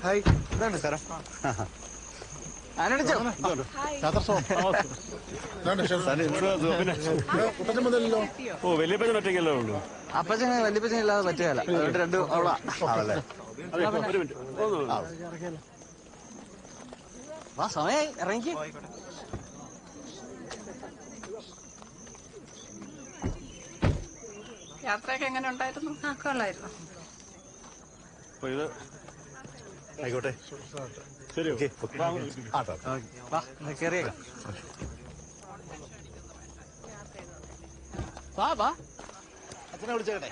Hi, ഇതാണ് സാറേ. വലിയപ്പച്ചനൊറ്റയ്ക്കല്ലേ ഉള്ളൂ. അപ്പച്ചനെ വല്യപ്പച്ചനെ ഇല്ലാതെ പറ്റുകയല്ല. അതുകൊണ്ട് രണ്ടും അവളാ. വാ, സമയായി, ഇറങ്ങി. യാത്രയൊക്കെ എങ്ങനെ ഉണ്ടായിരുന്നു? കൊള്ളായിരുന്നു. ആയിക്കോട്ടെ, ശരി. കേറിയേക്കാം. അച്ഛനെ വിളിച്ചേക്കട്ടെ.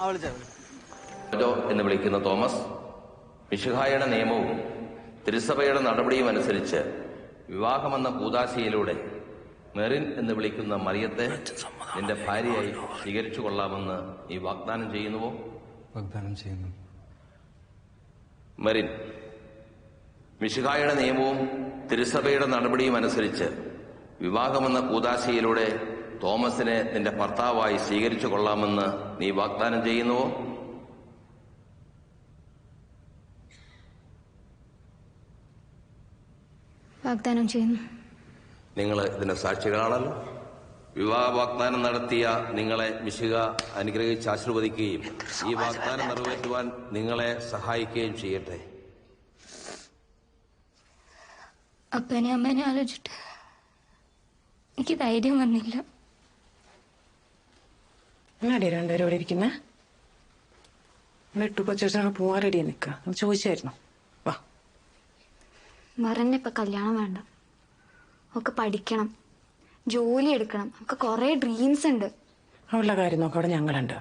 വിളിച്ചോ എന്ന് വിളിക്കുന്ന തോമസ് മിശിഹായുടെ നിയമവും തിരുസഭയുടെ നടപടിയും അനുസരിച്ച് വിവാഹമെന്ന കൂദാശയിലൂടെ മെറിൻ എന്ന് വിളിക്കുന്ന മറിയത്തെ നിന്റെ ഭാര്യയായി സ്വീകരിച്ചു കൊള്ളാമെന്ന് നീ വാഗ്ദാനം ചെയ്യുന്നുവോ? വാഗ്ദാനം ചെയ്യുന്നു. മെറിൻ, മിശിഹായുടെ നിയമവും തിരുസഭയുടെ നടപടിയും അനുസരിച്ച് വിവാഹമെന്ന കൂദാശയിലൂടെ തോമസിനെ നിന്റെ ഭർത്താവായി സ്വീകരിച്ചു കൊള്ളാമെന്ന് നീ വാഗ്ദാനം ചെയ്യുന്നുവോ? വാഗ്ദാനം ചെയ്യുന്നു. നിങ്ങൾ ഇതിന് സാക്ഷികളാണല്ലോ. വിവാഹ വാഗ്ദാനം നടത്തിയ നിങ്ങളെ മിശിഹ അനുഗ്രഹിച്ച് ആശീർവദിക്കുകയും ഈ വാഗ്ദാനം നിറവേറ്റുവാൻ നിങ്ങളെ സഹായിക്കുകയും ചെയ്യട്ടെ. അപ്പനെ അമ്മേനെ ആലോചിച്ചിട്ട് എനിക്ക് ധൈര്യം വന്നില്ല. എന്നാടി രണ്ടുപേരും ഇവിടെ ഇരിക്കുന്നേ? ഇട്ടു പച്ചനൊക്കെ പോവാൻ റെഡി നിൽക്കുക. ചോദിച്ചായിരുന്നു. വാ. മറന്നിപ്പോ കല്യാണം വേണ്ട. ഒക്കെ പഠിക്കണം, ജോലി എടുക്കണം. നമുക്ക് കൊറേ ഡ്രീംസ് ഉണ്ട്. അവളുടെ കാര്യം നോക്കാം. അവിടെ ഞങ്ങളുണ്ട്.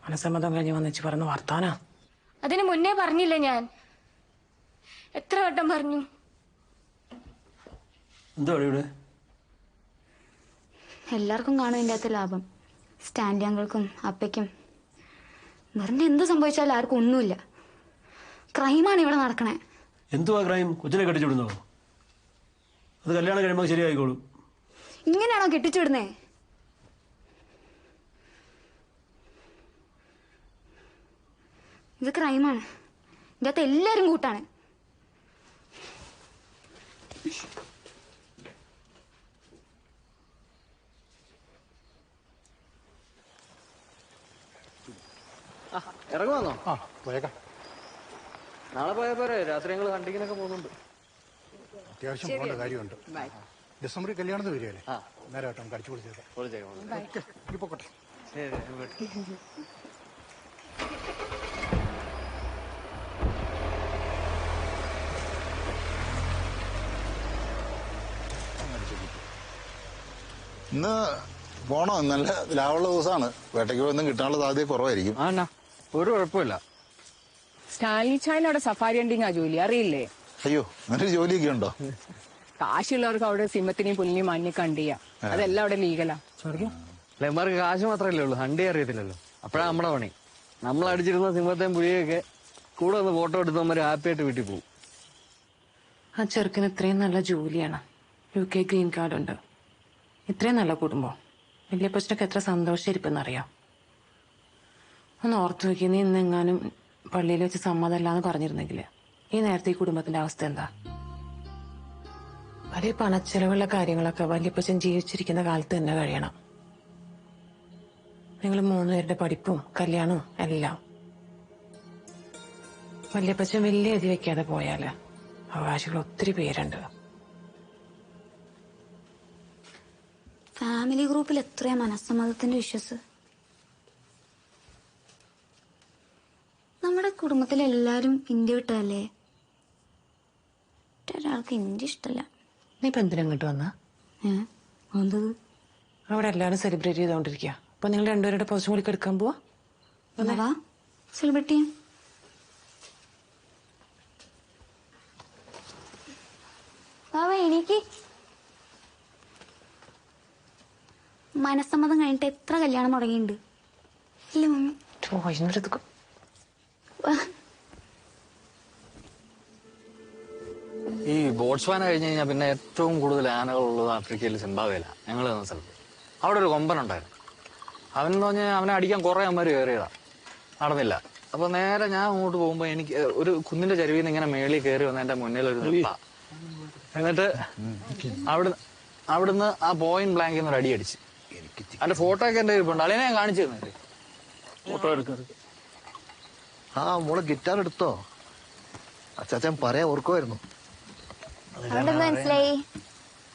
മനസ്സമ്മതം കഴിഞ്ഞ് വന്നിച്ച് പറഞ്ഞ വർത്താനാ. അതിന് മുന്നേ പറഞ്ഞില്ല ഞാൻ? എത്ര വട്ടം പറഞ്ഞു? എന്താ ഇവിടെ? എല്ലാവർക്കും കാണും ഇതിൻ്റെ അകത്ത് ലാഭം. സ്റ്റാൻലി അങ്കിൾക്കും അപ്പയ്ക്കും. വെറുതെ എന്ത് സംഭവിച്ചാലും ആർക്കും ഒന്നുമില്ല. ക്രൈമാണ് ഇവിടെ നടക്കണേ. എന്തുവാ ക്രൈം? കൊച്ചിനെ കെട്ടിച്ചുവിടുന്നോ? അത് കല്യാണം കഴിയുമ്പോൾ ശരിയായിക്കോളും. ഇങ്ങനെയാണോ കെട്ടിച്ചുവിടുന്നേ? ഇത് ക്രൈമാണ്. ഇതിൻ്റെ അകത്ത് എല്ലാവരും കൂട്ടാണ്. ഇറങ്ങുവാന്നോ? പോയേക്കാം. നാളെ പോയാ പോരെ? രാത്രി ഞങ്ങൾ ഹണ്ടിങ്ങിനൊക്കെ പോകുന്നുണ്ട്. അത്യാവശ്യം പോകേണ്ട കാര്യമുണ്ട്. ഡിസംബറിൽ കല്യാണത്തിന് വരികയല്ലേ? നേരെ കേട്ടോ, നമുക്ക് അടിച്ചു പൊളിച്ചേക്കാം. പോട്ടെ. ഇന്ന് പോണോ? നല്ല ലാഭമുള്ള ദിവസമാണ്. വേട്ടയ്ക്ക് പോയൊന്നും കിട്ടാനുള്ള സാധ്യത കുറവായിരിക്കും. ഒരു കുഴപ്പമില്ല. സ്റ്റാൻലി ചായനവിടെ സഫാരി ഹണ്ടിങ് ജോലി, അറിയില്ലേ? അയ്യോ, അങ്ങനെ ജോലിയൊക്കെ ഉണ്ടോ? കാശുള്ളവർക്ക് അവിടെ സിംഹത്തിനെയും പുലിനെയും മഞ്ഞ കണ്ടിയാ. അതെല്ലാം അവിടെ ലീഗലാ. ലെമാർക്ക് കാശ് മാത്രമല്ലേ ഉള്ളൂ, ഹണ്ടി അറിയത്തില്ലല്ലോ. അപ്പോഴാണ് നമ്മുടെ പണി. നമ്മൾ അടിച്ചിരുന്ന സിംഹത്തെയും പുലിയൊക്കെ കൂടെ ഒന്ന് ഫോട്ടോ എടുത്തവന്മാർ ഹാപ്പി ആയിട്ട് വീട്ടിൽ പോകും. ആ ചെറുക്കന് ഇത്രയും നല്ല ജോലിയാണ്. UK ഗ്രീൻ കാർഡ് ഉണ്ട്. ഇത്രയും നല്ല കുടുംബം. വലിയപ്പച്ചനൊക്കെ എത്ര സന്തോഷമായിരിക്കുമെന്നറിയാം. ഒന്ന് ഓർത്തു നോക്കി, നീ ഇന്നെങ്ങാനും പള്ളിയിൽ വെച്ച് സമ്മതമല്ലാന്ന് പറഞ്ഞിരുന്നെങ്കിൽ ഈ നേരത്തെ ഈ കുടുംബത്തിന്റെ അവസ്ഥ എന്താ? വലിയ പണച്ചെലവുള്ള കാര്യങ്ങളൊക്കെ വലിയപ്പച്ചൻ ജീവിച്ചിരിക്കുന്ന കാലത്ത് തന്നെ കഴിയണം. നിങ്ങൾ 3 പേരുടെ പഠിപ്പും കല്യാണവും എല്ലാം. വലിയപ്പച്ചൻ വലിയ എഴുതി വെക്കാതെ പോയാല് അവകാശികൾ ഒത്തിരി പേരുണ്ട്. ഫാമിലി ഗ്രൂപ്പിൽ എത്രയാ മനസ്സമ്മതത്തിന്റെ വിശ്വസ്. നമ്മുടെ കുടുംബത്തിലെല്ലാരും ഇന്ത്യ വിട്ടതല്ലേ? ഒരാൾക്ക് ഇന്ത്യ ഇഷ്ടല്ല. നീ ഇപ്പൊ എന്തിനാ ഇങ്ങോട്ട് വന്ന? എന്തത്? അവിടെ എല്ലാരും സെലിബ്രേറ്റ് ചെയ്തോണ്ടിരിക്കുക. അപ്പൊ നിങ്ങൾ രണ്ടുപേരുടെ പോസ്റ്റ് കൂടി എടുക്കാൻ പോവാ? സെലിബ്രേറ്റ് ചെയ്യാം. എനിക്ക് മനസ്സമ്മതം കഴിഞ്ഞിട്ട് എത്ര കല്യാണം മുടങ്ങിയിട്ടുണ്ട് ഇല്ല മമ്മി? ഈ ബോട്സ്വാന കഴിഞ്ഞ് കഴിഞ്ഞാൽ പിന്നെ ഏറ്റവും കൂടുതൽ ആനകളുള്ളത് ആഫ്രിക്കയിൽ സിംബാബ്വേയിലാണ്. ഞങ്ങൾ നിന്ന സ്ഥലത്ത് അവിടെ ഒരു കൊമ്പനുണ്ടായിരുന്നു. അവനെന്ന് പറഞ്ഞാൽ അവനെ അടിക്കാൻ കുറെ അമ്മമാര് കയറിയതാ, നടന്നില്ല. അപ്പൊ നേരെ ഞാൻ അങ്ങോട്ട് പോകുമ്പോ എനിക്ക് ഒരു കുന്നിന്റെ ചരുവിൽ നിന്ന് ഇങ്ങനെ മേളിൽ കയറി വന്ന എന്റെ മുന്നിൽ ഒരു നിപ്പ. എന്നിട്ട് അവിടുന്ന് ആ പോയിന്റ് ബ്ലാങ്കിൽ നിന്ന് ഒരു അടി അടിച്ച്. അതിന്റെ ഫോട്ടോ ഒക്കെ എന്റെ ഇരിപ്പുണ്ട്. അളിനെ ഞാൻ കാണിച്ചു തന്നില്ലേ? ഫോട്ടോ എടുക്കരുത്. ആ മോളെ ഗിറ്റാർ എടുത്തോ? അച്ചാച്ചൻ പറയാൻ ഓർക്കുമായിരുന്നു. മനസ്സിലായി.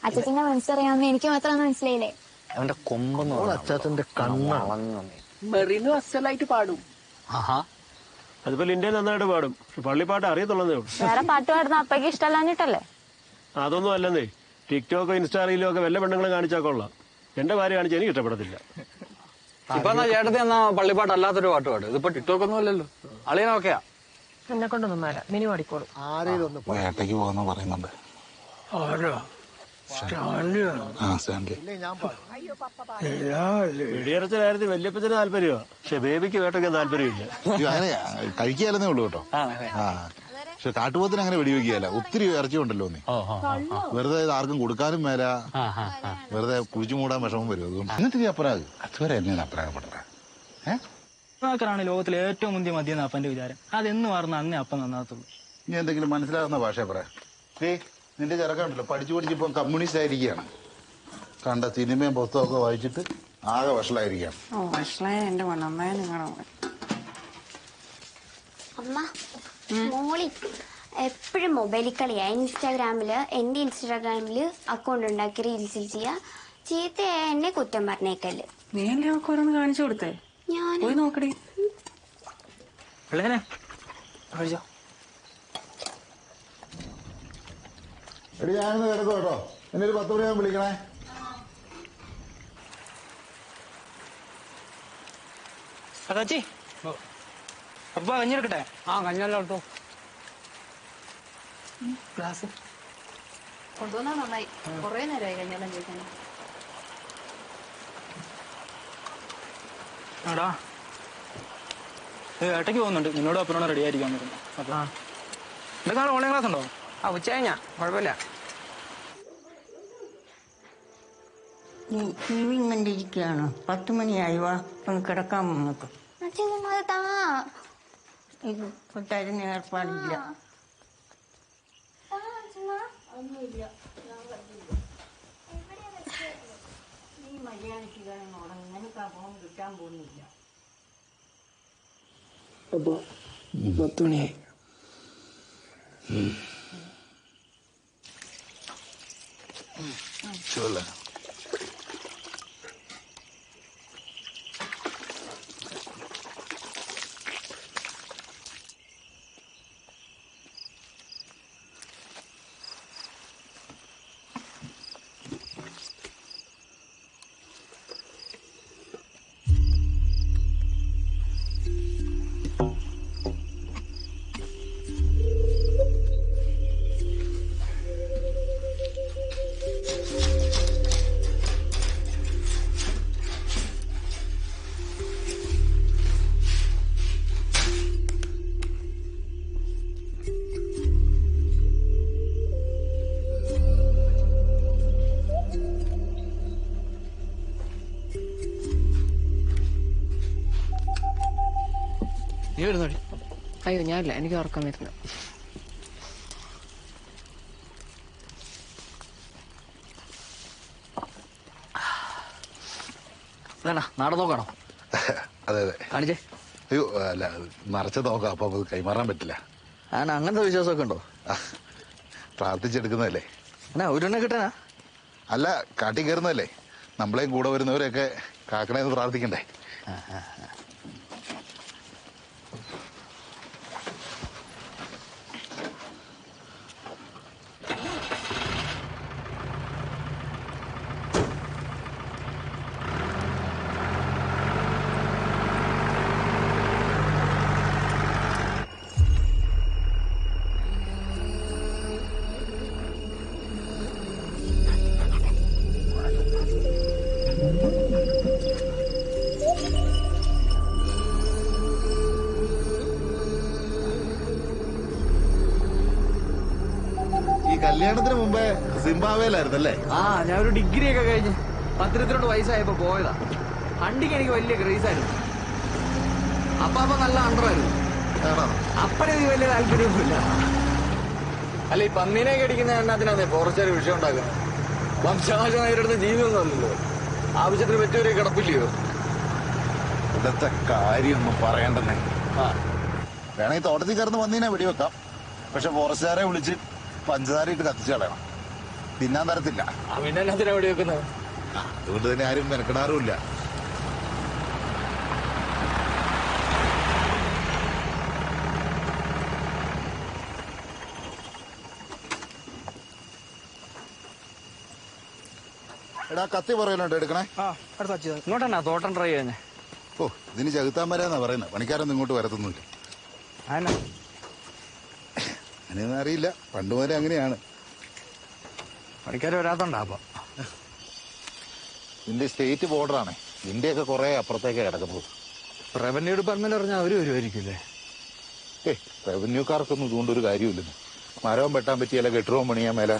അച്ഛനെ മനസ്സറിയാവുന്ന എനിക്ക് മാത്രം മനസ്സിലായില്ലേ? അവന്റെ കൊമ്പെന്ന് അച്ചാച്ചന്റെ കണ്ണാണ്. മെറിന് അസലായിട്ട് പാടും. ആഹാ, അതിപ്പോ ലിൻഡേ നന്നായിട്ട് പാടും. പക്ഷെ പള്ളിപ്പാട്ട് അറിയത്തുള്ളതേ ഉള്ളൂ. വേറെ പാട്ട് പാടുന്ന അപ്പയ്ക്ക് ഇഷ്ടമല്ലാഞ്ഞിട്ടല്ലേ? അതൊന്നും അല്ലെന്നേ. ടിക്ടോക്കോ ഇൻസ്റ്റാ റീലോ ഒക്കെ വല്ല പെണ്ണുങ്ങളെ കാണിച്ചാൽ കൊള്ളാം. എന്റെ ഭാര്യ കാണിച്ചാൽ എനിക്ക് ഇഷ്ടപ്പെടത്തില്ല. ഇപ്പൊ എന്നാ ചേട്ടത്തി എന്നാ പള്ളിപ്പാട്ട് അല്ലാത്തൊരു പാട്ട് പാടും. ഇതിപ്പോ ടിക്ടോക്ക് ഒന്നും അല്ലല്ലോ. അളിയനൊക്കെയാ. എന്നെ കൊണ്ടൊന്നും മേല മിനി പാടിക്കോളും. വേട്ടയ്ക്ക് പോകുന്ന പറയുന്നുണ്ട്. ആ സ്റ്റാൻലി. വെടിയറച്ച കാര്യത്തിൽ വല്യപ്പച്ചന് താല്പര്യമാ. പക്ഷെ ബേബിക്ക് വേട്ടയ്ക്ക് താല്പര്യമില്ല. അങ്ങനെ കഴിക്കാലെന്നേ ഉള്ളൂ കേട്ടോ. ആ പക്ഷെ കാട്ടുപോത്തിന് അങ്ങനെ വെടിവെക്കുകയല്ല. ഒത്തിരി ഇറച്ചി ഉണ്ടല്ലോ നീ. വെറുതെ ഇത് ആർക്കും കൊടുക്കാനും മേല. വെറുതെ കുഴിച്ചു മൂടാൻ വിഷമം വരും. അതുകൊണ്ട് എന്നിട്ട് നീ അപ്പനാ അതുവരെ എന്നെ അപ്പനാകപ്പെട്ട ാണ് ലോകത്തിലെ ഏറ്റവും മുന്തിയ മദ്യം അപ്പന്റെ വിചാരം. അതെന്ന് പറഞ്ഞ അന്നേ അപ്പം നന്നാകത്തുള്ളൂ. നീ എന്തെങ്കിലും മനസ്സിലാകുന്ന ഭാഷ പറയാം. നിന്റെ ചെറുക്കണ്ടല്ലോ പഠിച്ചു ഇപ്പം കമ്മ്യൂണിസ്റ്റ് ആയിരിക്കുകയാണ്. കണ്ട സിനിമയും പുസ്തകമൊക്കെ വായിച്ചിട്ട് ആകെ വഷളായിരിക്കുകയാണ്. എന്റെ മണ്ണമ്മയെ നിങ്ങളുടെ അമ്മ മോളി എപ്പോഴും മൊബൈലിൽ കളിയാ. ഇൻസ്റ്റാഗ്രാമില് എന്റെ ഇൻസ്റ്റാഗ്രാമില് അക്കൗണ്ട് ഉണ്ടാക്കി റീൽസിൽ ചീത്തയായ എന്നെ കുറ്റം പറഞ്ഞേക്കല്. നീ എന്റെ ഒക്കെ ഓരോന്ന് കാണിച്ചു കൊടുത്തേ. ഞാൻ പോയി നോക്കടി. പിള്ളേനെ കഴിച്ചോ. എടി ഞാനൊന്ന് കിടക്കും കേട്ടോ. എന്നെ ഒരു 10 മണിയാകുമ്പോൾ വിളിക്കണേ. അതാച്ചി അപ്പൊ കഞ്ഞെടുക്കട്ടെ? ആ കഞ്ഞല്ലോ കേട്ടോ. ഗ്ലാസ് കൊണ്ടുവന്നാ നന്നായി. കൊറേ നേരമായി കഞ്ഞെല്ലാം ചോദിക്കാൻ. ആടാ ഏട്ടയ്ക്ക് പോകുന്നുണ്ട്. നിന്നോട് അപ്പനോട് റെഡി ആയിരിക്കാൻ പറ്റുന്നു. അപ്പൊ നിനക്ക് നാളെ ഓൺലൈൻ ക്ലാസ് ഉണ്ടോ? ഉച്ച കഴിഞ്ഞാ കുഴപ്പമില്ല. ടിവി കണ്ടിരിക്കുകയാണ്. 10 മണിയായി. വാ ഒന്ന് കിടക്കാൻ നമുക്ക്. ഇത് തരുന്ന ഏർപ്പാടില്ല. നീ മര്യാദയ്ക്ക് നിനക്ക് ആ ഫോൺ കിട്ടാൻ പോകുന്നില്ല. അപ്പൊ 10 മണിയായി. ശരിയല്ലേ? നീ വരുന്നോടി. അയ്യോ ഞാനില്ല, എനിക്ക് ഉറക്കം വരുന്നു. നാടൻ നോക്കാണോ? അതെ അതെ. കാണിച്ചേ. അയ്യോ അല്ല മറച്ചു നോക്കാം. അപ്പൊ അത് കൈമാറാൻ പറ്റില്ല. അങ്ങനത്തെ വിശ്വാസമൊക്കെ ഉണ്ടോ? പ്രാർത്ഥിച്ചെടുക്കുന്നതല്ലേ. എന്നാ ഒരെണ്ണം കിട്ടാനാ? അല്ല കാട്ടി കയറുന്നതല്ലേ. നമ്മളെയും കൂടെ വരുന്നവരെയൊക്കെ കാക്കണേന്ന് പ്രാർത്ഥിക്കണ്ടേ. കല്യാണത്തിന് മുമ്പേ സിംബാബ്വേലായിരുന്നല്ലേ? ആ ഞാൻ ഒരു ഡിഗ്രി ഒക്കെ കഴിഞ്ഞ് 12 വയസ്സായപ്പോ പോയതാ. ഹണ്ടിക്ക് എനിക്ക് വലിയ ക്രേസ് ആയിരുന്നു. അപ്പൊ നല്ല അണ്ടറായിരുന്നു. അപ്പനെ നീ വലിയ താല്പര്യമൊന്നുമില്ല. അല്ല, ഈ പന്നീനെ കടിക്കുന്ന എണ്ണത്തിനാന്നേ ഫോറസ്റ്റുകാർ വിഷയം ഉണ്ടാക്കുന്നത്. വംശനാശം നേരിടുന്ന ജീവിതമൊന്നുമല്ലല്ലോ. ആവശ്യത്തിന് പറ്റിയവരെ കിടപ്പില്ലയോ? ഇവിടുത്തെ കാര്യമൊന്നും പറയണ്ടെന്നേ. വേണമെങ്കിൽ തോട്ടത്തിൽ കയറുന്ന പന്നീനെ വെടിവെക്കാം. പക്ഷെ ഫോറസ്റ്റുകാരെ വിളിച്ച് പഞ്ചസാര ഇട്ട് കത്തിച്ചു കളയണം. തിന്നാൻ തരത്തില്ല. പിന്നെ എന്നാത്തിനാ വെടിവെക്കുന്നത്? അതുകൊണ്ട് തന്നെ ആരും മെനക്കെടാറുമില്ല. എടാ കത്തി പറയുന്നുണ്ട് എടുക്കണേ. ഇങ്ങോട്ടാ തോട്ടം ട്രൈ ചെയ്യാൻ. ഓ ഇതിന് ചകുത്താൻ വരാന്നാ പറയുന്നത്. പണിക്കാരൊന്നും ഇങ്ങോട്ട് വരത്തൊന്നുമില്ല. അങ്ങനെയൊന്നും അറിയില്ല. പണ്ട് മുതലേ അങ്ങനെയാണ്. പണിക്കാർ വരാത്തോണ്ടാ. അപ്പൊ ഇതിന്റെ സ്റ്റേറ്റ് ബോർഡറാണ്. ഇന്ത്യയൊക്കെ കുറെ അപ്പുറത്തേക്ക് കിടക്കുന്നത്. റവന്യൂ ഡിപ്പാർട്ട്മെന്റ് പറഞ്ഞാൽ അവര് വരുമായിരിക്കില്ലേ? റവന്യൂക്കാർക്കൊന്നും ഇതുകൊണ്ട് ഒരു കാര്യമില്ലെന്ന്. മരവും വെട്ടാൻ പറ്റിയല്ല, കെട്ടിടവും പണിയാൻ മേല.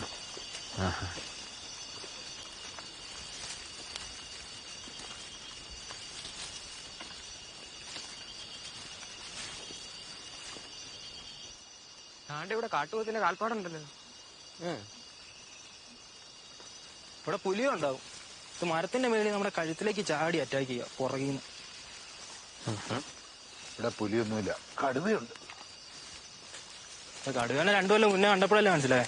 ഇവിടെ കാട്ടുപോത്തിന്റെ കാൽപ്പാടുണ്ടല്ലോ. ഇവിടെ പുലിയും ഉണ്ടാവും. ഇത് മരത്തിന്റെ മേളിൽ നമ്മുടെ കഴുത്തിലേക്ക് ചാടി അറ്റാക്ക് ചെയ്യുക പുറകിന്ന്. ഇവിടെ പുലിയൊന്നുമില്ല, കടുവയുണ്ട്. കടുവേനെ 2 കൊല്ലം മുന്നേ കണ്ടപ്പോഴല്ലേ മനസ്സിലായേ.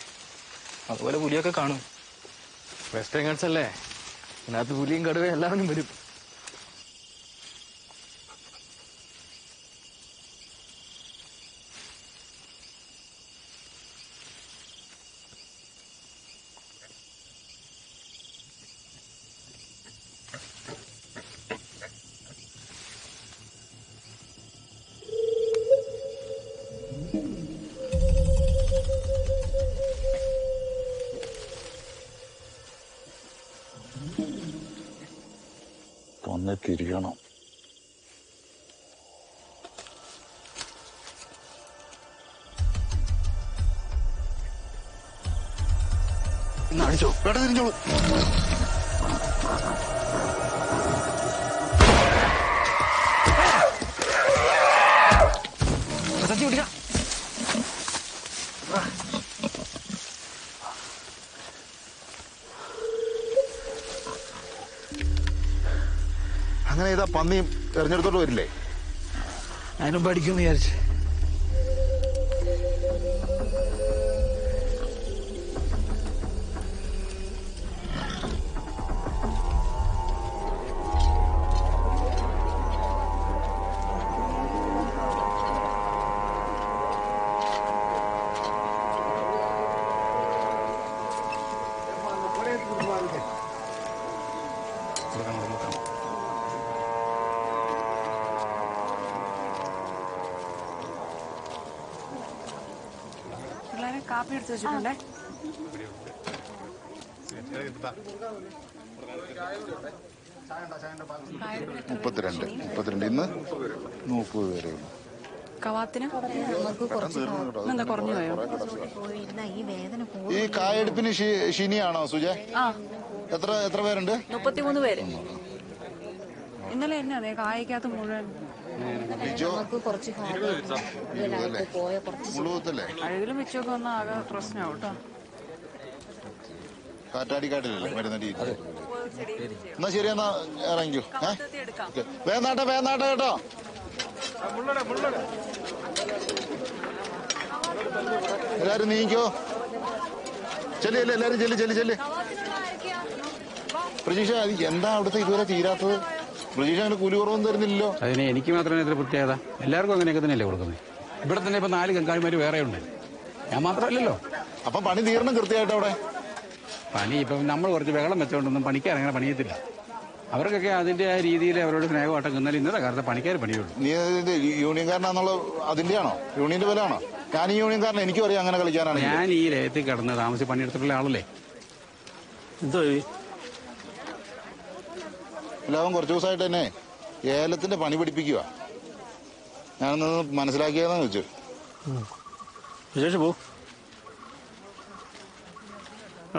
അതുപോലെ പുലിയൊക്കെ കാണും. വെസ്റ്റേൺ ഗൺസ് അല്ലേ, ഇതിനകത്ത് പുലിയും കടുവയും എല്ലാവരും വരും. ഒന്ന് തിരിയണം. അടിച്ചോ, കേട്ടോ തിരിഞ്ഞോളൂ. സച്ചി പിടിക്കാം. അങ്ങനെ ഇതാ പന്നിയും തെരഞ്ഞെടുത്തോട്ട് വരില്ലേ? അതിനും പഠിക്കുമെന്ന് വിചാരിച്ചു. കാപ്പി എടുത്ത് വെച്ചിട്ടുണ്ടേ. മുപ്പത്തിരണ്ട് ഇന്ന് 30 പേരേ ഉള്ളൂ. കവാത്തിന് എന്താ കുറഞ്ഞു പോയോ? ഈ കായെടുപ്പിന് ഷിനിയാണോ സുജ? എത്ര പേരുണ്ട്? 33 പേര്. ഇന്നലെ എന്നാ കായക്കകത്ത് മുഴുവൻ അഴുകിലും വെച്ചൊക്കെ വന്നാൽ ആകെ പ്രശ്നമാവും കേട്ടോ. കാറ്റാടിക്കാട്ടിലല്ലേ മരുന്നടി. എന്നാ ശരി, എന്നാ ഇറങ്ങിക്കോ. വേന്നാട്ടെ കേട്ടോ. എല്ലാരും നീക്കോ. ചെല്ലിയല്ലേ എല്ലാരും ചെല്ലി. പ്രതീക്ഷ എന്താ അവിടുത്തെ ഇതുവരെ തീരാത്തത്? പ്രതീക്ഷ അങ്ങനെ കൂലി കുറവൊന്നും തരുന്നില്ലല്ലോ. അതിന് എനിക്ക് മാത്രമേ ഇത്ര പ്രത്യേകത. എല്ലാവർക്കും അങ്ങനെയൊക്കെ തന്നെയല്ലേ കൊടുക്കുന്നത്. ഇവിടെ തന്നെ ഇപ്പൊ 4 ഗംഗാളിമാര് വേറെ ഉണ്ട്. ഞാൻ മാത്രമല്ലല്ലോ. അപ്പൊ പണി തീരണം കൃത്യമായിട്ട് അവിടെ. പണി ഇപ്പം നമ്മൾ കുറച്ച് ബഹളം വെച്ചോണ്ടൊന്നും പണിക്കാർ അങ്ങനെ പണിയത്തില്ല. അവർക്കൊക്കെ അതിന്റെ ആ രീതിയിൽ അവരോട് സ്നേഹമായിട്ട് നിന്നാലും ഇന്നത്തെ കാലത്ത് പണിക്കാർ പണിയുള്ളൂ. നീ യൂണിയൻകാരനാന്നുള്ള അതിന്റെയാണോ? യൂണിയന്റെ ബലാണോ? ഞാൻ ഈ യൂണിയൻകാരനെ എനിക്കും അറിയാം അങ്ങനെ കളിക്കാനാണ്. ഞാൻ ഈ ലയത്തിൽ കിടന്ന് താമസിച്ച് പണിയെടുത്തിട്ടുള്ള ആളല്ലേ. എന്തോ എല്ലാവരും കുറച്ചു ദിവസമായിട്ട് തന്നെ ഏലത്തിന്റെ പണി പഠിപ്പിക്കുക. ഞാനൊന്ന് മനസ്സിലാക്കിയാന്ന് വെച്ചു. വിശേഷം പോ.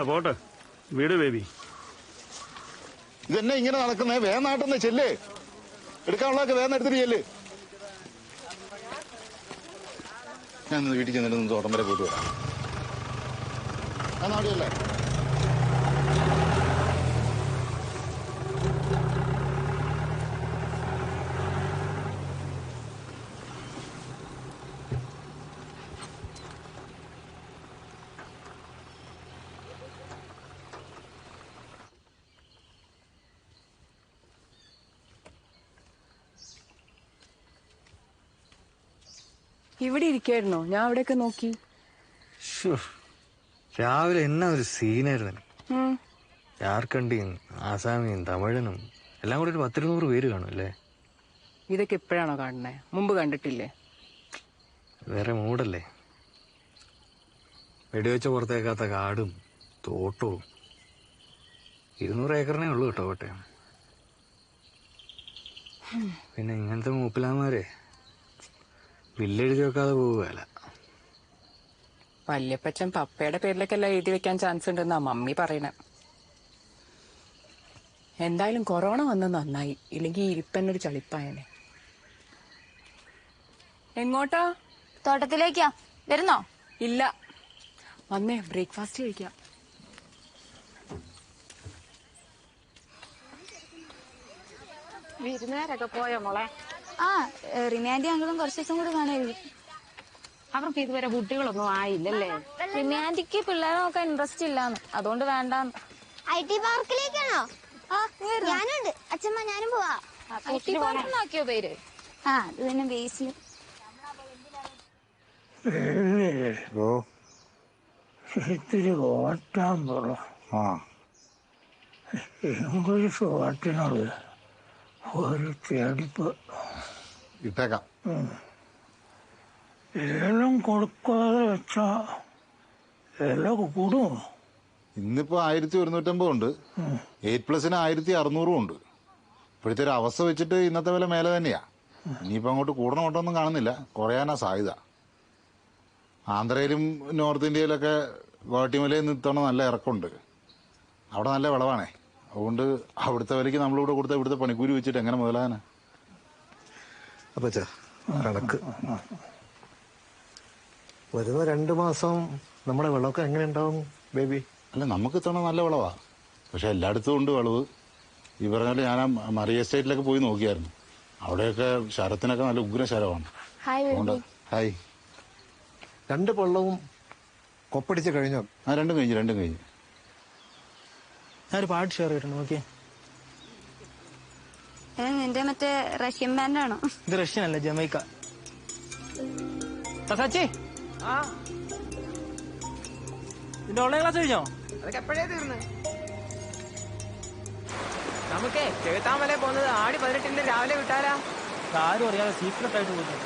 പോട്ടെ വീട് ബേബി. ഇതെന്നെ ഇങ്ങനെ നടക്കുന്നേ? വേഗം നാട്ടെന്ന് ചെല്ലേ. എടുക്കാനുള്ളതൊക്കെ വേഗം എടുത്തിട്ട് ചെല്ല്. ഞാൻ വീട്ടിൽ ചെന്നിട്ട് തോട്ടം വരെ പോയിട്ട് വരാം. അവിടെയല്ലേ? ഇവിടെ ഇരിക്കായിരുന്നോ? ഞാൻ അവിടെയൊക്കെ നോക്കി. രാവിലെ എന്നാ ഒരു സീനായിരുന്നു. ജാർഖണ്ഡിയും ആസാമിയും തമിഴനും എല്ലാം കൂടി ഒരു 10-200 പേര് കാണും അല്ലേ? ഇതൊക്കെ എപ്പോഴാണോ കാണുന്നത്? മുമ്പ് കണ്ടിട്ടില്ലേ? വേറെ മൂടല്ലേ. വെടിവെച്ച പുറത്തേക്കാത്ത കാടും തോട്ടവും. 200 ഏക്കറിനേ ഉള്ളൂ കേട്ടോ കോട്ടയം. പിന്നെ ഇങ്ങനത്തെ മൂപ്പിലാമാരെ ബില്ലെഴുതി വെക്കാതെ പോവുകയല്ല. വല്യപ്പച്ചൻ പപ്പയുടെ പേരിലേക്കെല്ലാം എഴുതി വെക്കാൻ ചാൻസ് ഉണ്ടെന്നാ മമ്മി പറയണേ. എന്തായാലും കൊറോണ വന്ന് നന്നായി, ഇല്ലെങ്കിൽ ഇരിപ്പന്നൊരു ചളിപ്പായനെ. എങ്ങോട്ടാ? തോട്ടത്തിലേക്കാ. വരുന്നോ? ഇല്ല, വന്നേ ബ്രേക്ക്ഫാസ്റ്റ് കഴിക്കാം. വിരുന്നുകാരൊക്കെ പോയോ മോളെ? ആ, റിമാൻഡി അങ്കിളും കുറച്ച് ദിവസം കൂടെ കാണായിരിക്കും. അവർക്ക് ഇതുവരെ കുട്ടികളൊന്നും ആയില്ലല്ലേ? റിമാൻഡിക്ക് പിള്ളേരെ നോക്കാൻ ഇൻട്രസ്റ്റ് ഇല്ലാന്ന്, അതുകൊണ്ട് വേണ്ടാന്ന്. IT പാർക്കിലേക്കാണോ? ഞാനുണ്ട് അച്ഛമ്മ, ഞാനും പോവാ. IT പാർക്കിനാക്കിയോ പേര്? ആ, അത് തന്നെ ബേസിൽ. ഇത്തിരി ഓട്ടാൻ പറ. ഇംഗ്ലീഷ് ഓട്ടിനോട് ഒരു ചെടുപ്പ് ഇട്ടേക്കാം. ഏലം കൊടുക്കാതെ വെച്ചാ എല്ലാം കൂടുമോ? ഇന്നിപ്പോ 1150 ഉണ്ട്. 8+ന് 1600 ഉണ്ട്. ഇപ്പോഴത്തെ ഒരു അവസ്ഥ വെച്ചിട്ട് ഇന്നത്തെ വില മേലെ തന്നെയാ. ഇനിയിപ്പോ അങ്ങോട്ട് കൂടണോട്ടൊന്നും കാണുന്നില്ല, കുറയാനാ സാധ്യത. ആന്ധ്രയിലും നോർത്ത് ഇന്ത്യയിലൊക്കെ ഗോട്ടിമലയിൽ നിത്തണ നല്ല ഇറക്കമുണ്ട്. അവിടെ നല്ല വിളവാണേ. അതുകൊണ്ട് അവിടുത്തെ വിലയ്ക്ക് നമ്മളിവിടെ കൊടുത്ത ഇവിടുത്തെ പണിക്കൂലി വെച്ചിട്ട് എങ്ങനെ മുതലാകാനാ? അപ്പച്ചാ കണക്ക് വരുന്ന 2 മാസം നമ്മുടെ വിളവൊക്കെ എങ്ങനെ ഉണ്ടാവും ബേബി? അല്ല, നമുക്ക് ഇത്തവണ നല്ല വിളവാ. പക്ഷെ എല്ലായിടത്തും ഉണ്ട് വിളവ്. ഈ പറഞ്ഞ പോലെ ഞാൻ ആ മറിയ എസ്റ്റേറ്റിലൊക്കെ പോയി നോക്കിയായിരുന്നു. അവിടെയൊക്കെ ശരത്തിനൊക്കെ നല്ല ഉഗ്ര ശരമാണ്. അതുകൊണ്ട് ഹായ്. 2 പള്ളവും കൊപ്പടിച്ച് കഴിഞ്ഞോ? ആ, രണ്ടും കഴിഞ്ഞു. ഞാനൊരു പാട്ട് ഷെയർ ചെയ്തിട്ടുണ്ട്, നോക്കിയേ. നിന്റെ മറ്റേ റഷ്യൻ ബാൻഡാണോ? ഇത് റഷ്യൻ അല്ല, ജമൈക്ക. സച്ചി, നിന്റെ ഓൺലൈൻ ക്ലാസ് കഴിഞ്ഞോ? അതൊക്കെ എപ്പോഴേ തീർന്ന്. നമുക്കേ ചെകുത്താമല പോകുന്നത് ആടി 18 രാവിലെ വിട്ടാലാ? ആരും അറിയാതെ സീക്രട്ട് ആയിട്ട് പോയി.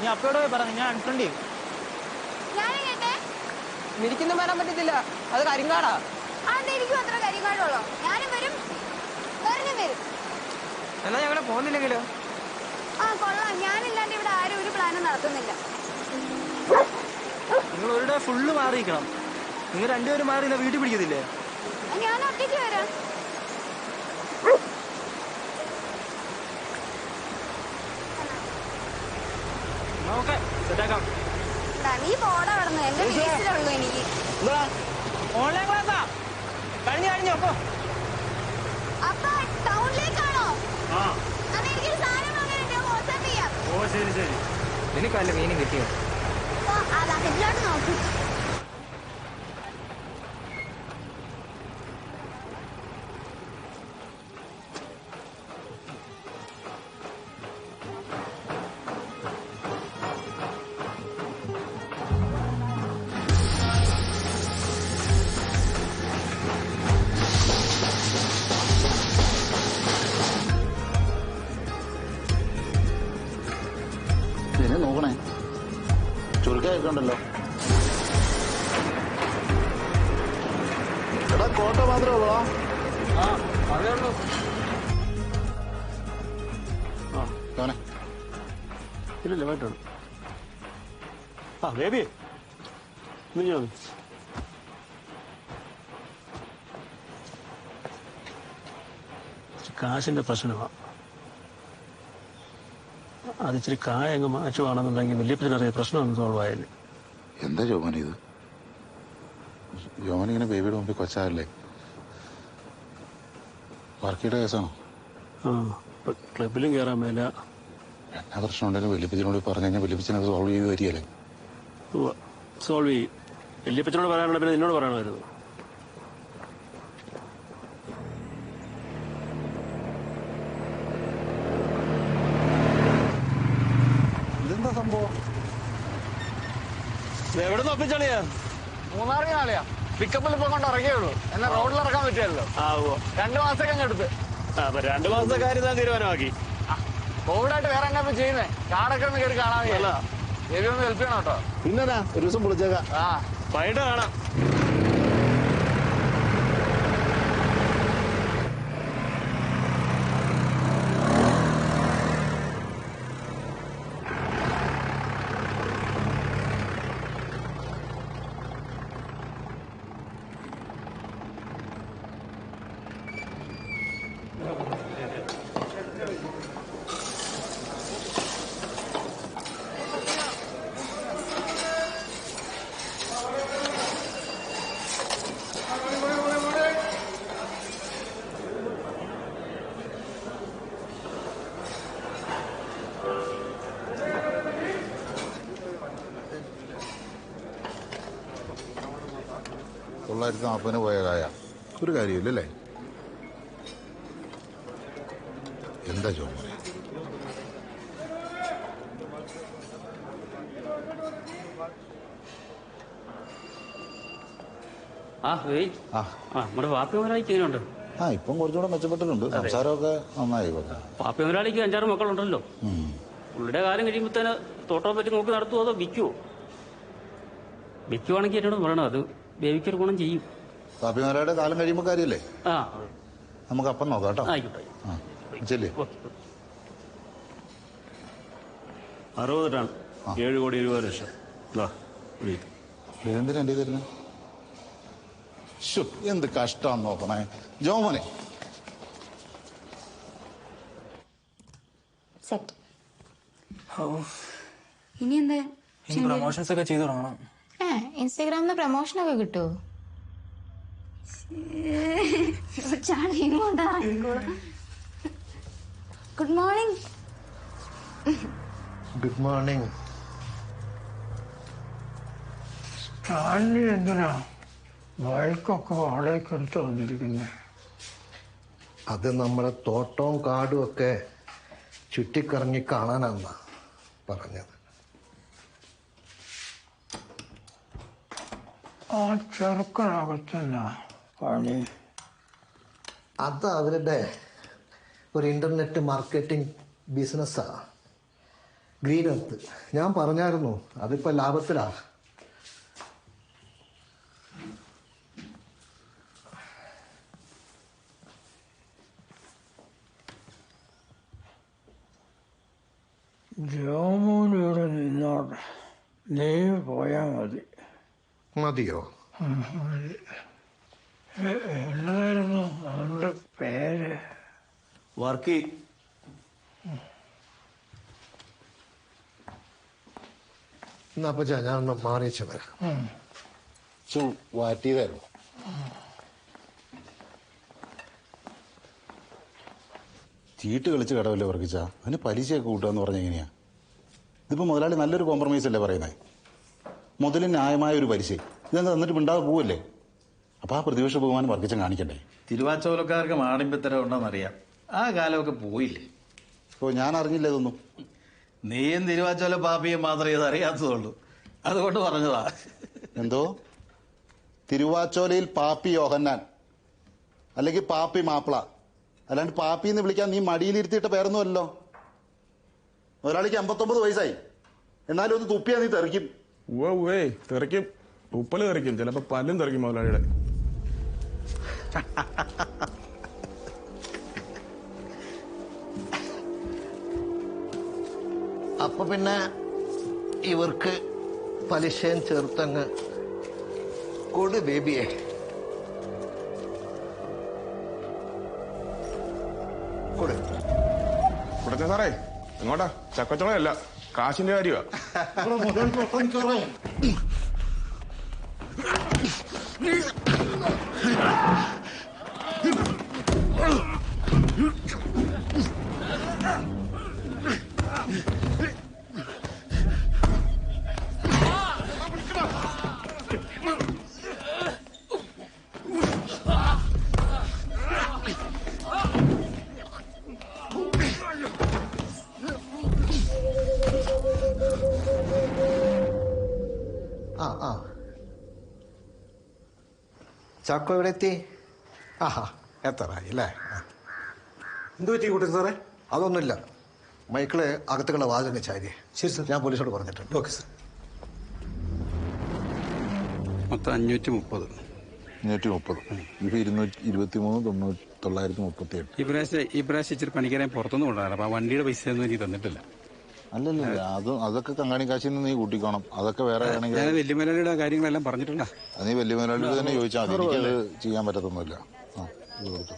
നീ അപ്പയോട് പോയി പറഞ്ഞു, ഞാൻ അൺഫ്രണ്ട് ചെയ്യും. എനിക്കൊന്നും വരാൻ പറ്റത്തില്ല, അത് കരിങ്കാടാ. എനിക്കും അത്ര കരിങ്കാടുള്ളോ? ഞാനും വരും, വരും. എന്നാ ഞങ്ങളെ പോകുന്നില്ലെങ്കിലോ? ആ, കൊള്ളാം. ഞാനില്ലാണ്ട് ഇവിടെ ആരും ഒരു പ്ലാനും നടത്തുന്നില്ല. നിങ്ങൾ ഒരു ഡേ ഫുള്ള് മാറിയിരിക്കണം. നിങ്ങൾ 2 പേരും മാറി വീട്ടിൽ പിടിക്കത്തില്ലേ? ഞാൻ ഒറ്റയ്ക്ക് വരാം. ഓക്കെ, സെറ്റാക്കാം. നീ പോടാ കടന്നു, എന്റെ വീട്ടിലുള്ളൂ എനിക്ക്. ഓൺലൈൻ ക്ലാസ്സാ കഴിഞ്ഞു. അപ്പൊ ടൗണിലേക്കാണോ? എനിക്കൊരു സാധനം വാങ്ങാനുണ്ട്, വാട്സാപ്പ് ചെയ്യാം. ഓ ശരി. നിനക്ക് വല്ല മീനും കിട്ടിയോ? അതാ ഇതിലോട്ട് നോക്കൂ. ഇതിനെ നോക്കണേ, ചുരുക്കൊക്കെ ഉണ്ടല്ലോ. എടാ, കോട്ട മാത്രമേ ഉള്ളോ? അതേ ഉള്ളൂ. ഇല്ലല്ലേ വേട്ടാണ്. ബേബി ഞാൻ കാശിന്റെ പ്രശ്നമാണ്. അതിച്ചിരി കായ അങ്ങ് മാറ്റുവാണെന്നുണ്ടെങ്കിൽ വലിയപ്പച്ചനറിയ പ്രശ്നമൊന്നും സോൾവ് ആയില്ലേ. എന്താ ജോമോൻ ഇത്? ജോമൻ ഇങ്ങനെ ബേബിയുടെ മുമ്പിൽ കൊച്ചായല്ലേ? വർക്കിയുടെ കേസാണോ? ആ, ക്ലബിലും കയറാൻ മേല. എന്നാ പ്രശ്നം ഉണ്ടെങ്കിലും വലിയപ്പച്ചനോട് പറഞ്ഞു കഴിഞ്ഞാൽ വലിയപ്പച്ചനത് സോൾവ് ചെയ്ത് വരികയല്ലേ? സോൾവ് ചെയ്യും. വലിയപ്പച്ചനോട് പറയാനുള്ള പിന്നെ നിന്നോട് പറയണമായിരുന്നു. ഇതെന്താ സംഭവം? എവിടെ നിന്ന് ഒപ്പിച്ചളിയാ? മൂന്നാറിന് നാളെയാ. പിക്കപ്പിൽ ഇപ്പൊ കൊണ്ട് ഇറങ്ങിയുള്ളൂ. എന്നാ റോഡിൽ ഇറക്കാൻ പറ്റിയല്ലോ. 2 മാസമൊക്കെ അങ്ങ് എടുത്ത്. 2 മാസത്തെ കാര്യം ഞാൻ തീരുമാനമാക്കി. കോവിഡായിട്ട് വേറെ എന്നാ ചെയ്യുന്നേ? കാടൊക്കെ ഒന്ന് കയറി കാണാൻ കഴിയില്ല. ദേവി ഒന്ന് ഹെൽപ്പ് ചെയ്യണം കേട്ടോ. പിന്നെടാ ഒരു ദിവസം വിളിച്ചേക്കാം. വൈകിട്ട് കാണാം. $940 പോയ കായ ഒരു കാര്യമില്ലല്ലേ? എന്താ ജോമോനെ? നമ്മുടെ പാപ്പി മുതലാളിക്ക് എങ്ങനെയുണ്ട്? ഇപ്പം കുറച്ചുകൂടെ മെച്ചപ്പെട്ടിട്ടുണ്ട്. സംസാരമൊക്കെ നന്നായി. പാപ്പി മുതലാളിക്ക് 5-6 മക്കളുണ്ടല്ലോ. പുള്ളിയുടെ കാലം കഴിയുമ്പോഴത്തേന് തോട്ടം പറ്റി നോക്കി നടത്തുമോ അതോ വിൽക്കുവോ? വിൽക്കുവാണെങ്കിൽ എന്നോട് പറയണം. അത് ബേബിക്കൊരു ഗുണം ചെയ്യും. പാപ്പി മുതലാളിയുടെ കാലം കഴിയുമ്പോൾ കാര്യമല്ലേ? നമുക്ക് അപ്പം നോക്കാം കേട്ടോ. ആയിക്കോട്ടെ. 60 ടൺ 7,20,00,000. ഇതെന്തിനാ എൻ്റെ തരുന്നത്? എന്ത് കഷ്ടമാണെന്ന് നോക്കണേ ജോമോനെ. സെറ്റ്. ഇനി എന്താ പ്രൊമോഷൻസ് ഒക്കെ ചെയ്തു തുടങ്ങണം. ഇൻസ്റ്റാഗ്രാമിൽ പ്രൊമോഷനൊക്കെ കിട്ടുമോ? Good morning. Good morning. Stanley എന്തിനാ ബൈക്കൊക്കെ വാടകയ്ക്ക് എടുത്ത് വന്നിരിക്കുന്നത്? അത് നമ്മുടെ തോട്ടവും കാടും ഒക്കെ ചുറ്റിക്കറങ്ങി കാണാനാന്നാ പറഞ്ഞത്. ആ ചെറുക്കനകത്തല്ല പണി. അത് അവരുടെ ഒരു ഇന്റർനെറ്റ് മാർക്കറ്റിംഗ് ബിസിനസ്സാ, ഗ്രീൻ എർത്ത്. ഞാൻ പറഞ്ഞായിരുന്നു അതിപ്പോ ലാഭത്തിലാ. ജോമോനിവിടെ നിന്നോട്ടെ, നീ പോയാ മതി. മതിയോ? എന്തായിരുന്നു അവന്റെ പേര്? വർക്കി. എന്നാ അപ്പച്ചാ ഞാനൊന്ന് മാറിയിച്ച് വരാം. വാറ്റിയതായിരുന്നു. ചീട്ട് കളിച്ച് കടവല്ലേ വർക്കിച്ച? അതിന് പലിശയൊക്കെ കൂട്ടുകയെന്ന് പറഞ്ഞാൽ എങ്ങനെയാ? ഇതിപ്പോൾ മുതലാളി നല്ലൊരു കോംപ്രമൈസ് അല്ലേ പറയുന്നത്? മുതലിന് ന്യായമായ ഒരു പലിശ. ഇതെന്താ തന്നിട്ട് മിണ്ടാതെ പോവല്ലേ? അപ്പോൾ ആ പ്രതിപക്ഷ ബഹുമാനം വർക്കിച്ച കാണിക്കണ്ടേ? തിരുവാച്ചോലക്കാർക്ക് മാടിമ്പത്തരം ഉണ്ടെന്നറിയാം. ആ കാലമൊക്കെ പോയില്ലേ? ഓ, ഞാൻ അറിഞ്ഞില്ല ഇതൊന്നും. നീയും തിരുവാച്ചോല പാപ്പിയും മാത്രമേ ഇത് അറിയാത്തതുള്ളൂ. അതുകൊണ്ട് പറഞ്ഞതാ. എന്തോ തിരുവാച്ചോലയിൽ പാപ്പി യോഹന്നാൻ അല്ലെങ്കിൽ പാപ്പി മാപ്പിള, അല്ലാണ്ട് പാപ്പി എന്ന് വിളിക്കാൻ നീ മടിയിലിരുത്തിയിട്ട പേരൊന്നുമല്ലോ. ഒരാളിക്ക് 59 വയസ്സായി, എന്നാലും ഒന്ന് തുപ്പിയാ നീ തെറിക്കും. തെറിക്കും, തുപ്പല് തെറിക്കും, ചിലപ്പോ പല്ലും തെറിക്കും മുതലാളിയുടെ. അപ്പൊ പിന്നെ ഇവർക്ക് പലിശയും ചേർത്തങ്ങ് കൊടു ബേബിയെ. കൊടുത്തേ സാറേ, ഇങ്ങോട്ടാ ചക്കച്ചോളയല്ല കാശിന്റെ കാര്യമാ. ചാക്കോ എവിടെ എത്തി? ആഹാ, എത്താറായി അല്ലേ? എന്ത് പറ്റി കൂട്ടി സാറേ? അതൊന്നുമില്ല, മൈക്കിള് അകത്തുള്ള വാതിലിന് ചാരി. ശരി സാർ, ഞാൻ പോലീസോട് പറഞ്ഞിട്ടുണ്ട്. Okay sir. മൊത്തം 530. 530. ഇത് 223,938. ഈ പ്രാവശ്യം ഇച്ചിരി പണിക്കാരെ പുറത്തുനിന്ന് കൊണ്ടുവരാറ്. അപ്പൊ ആ വണ്ടിയുടെ പൈസ ഒന്നും എനിക്ക് തന്നിട്ടില്ല. അല്ലല്ല, അതൊക്കെ കങ്ങാണി കാശിൽ നിന്ന് നീ കൂട്ടിക്കോണം. അതൊക്കെ വേറെ ആണെങ്കിൽ ഞാൻ വെല്ലുമലയുടെ കാര്യങ്ങളെല്ലാം പറഞ്ഞിട്ടുണ്ടോ? അത് നീ വെല്ലുമലയോട് തന്നെ ചോദിച്ചാൽ മതി. എനിക്കത് ചെയ്യാൻ പറ്റത്തൊന്നുമില്ല. ഇത് കൊടുത്തു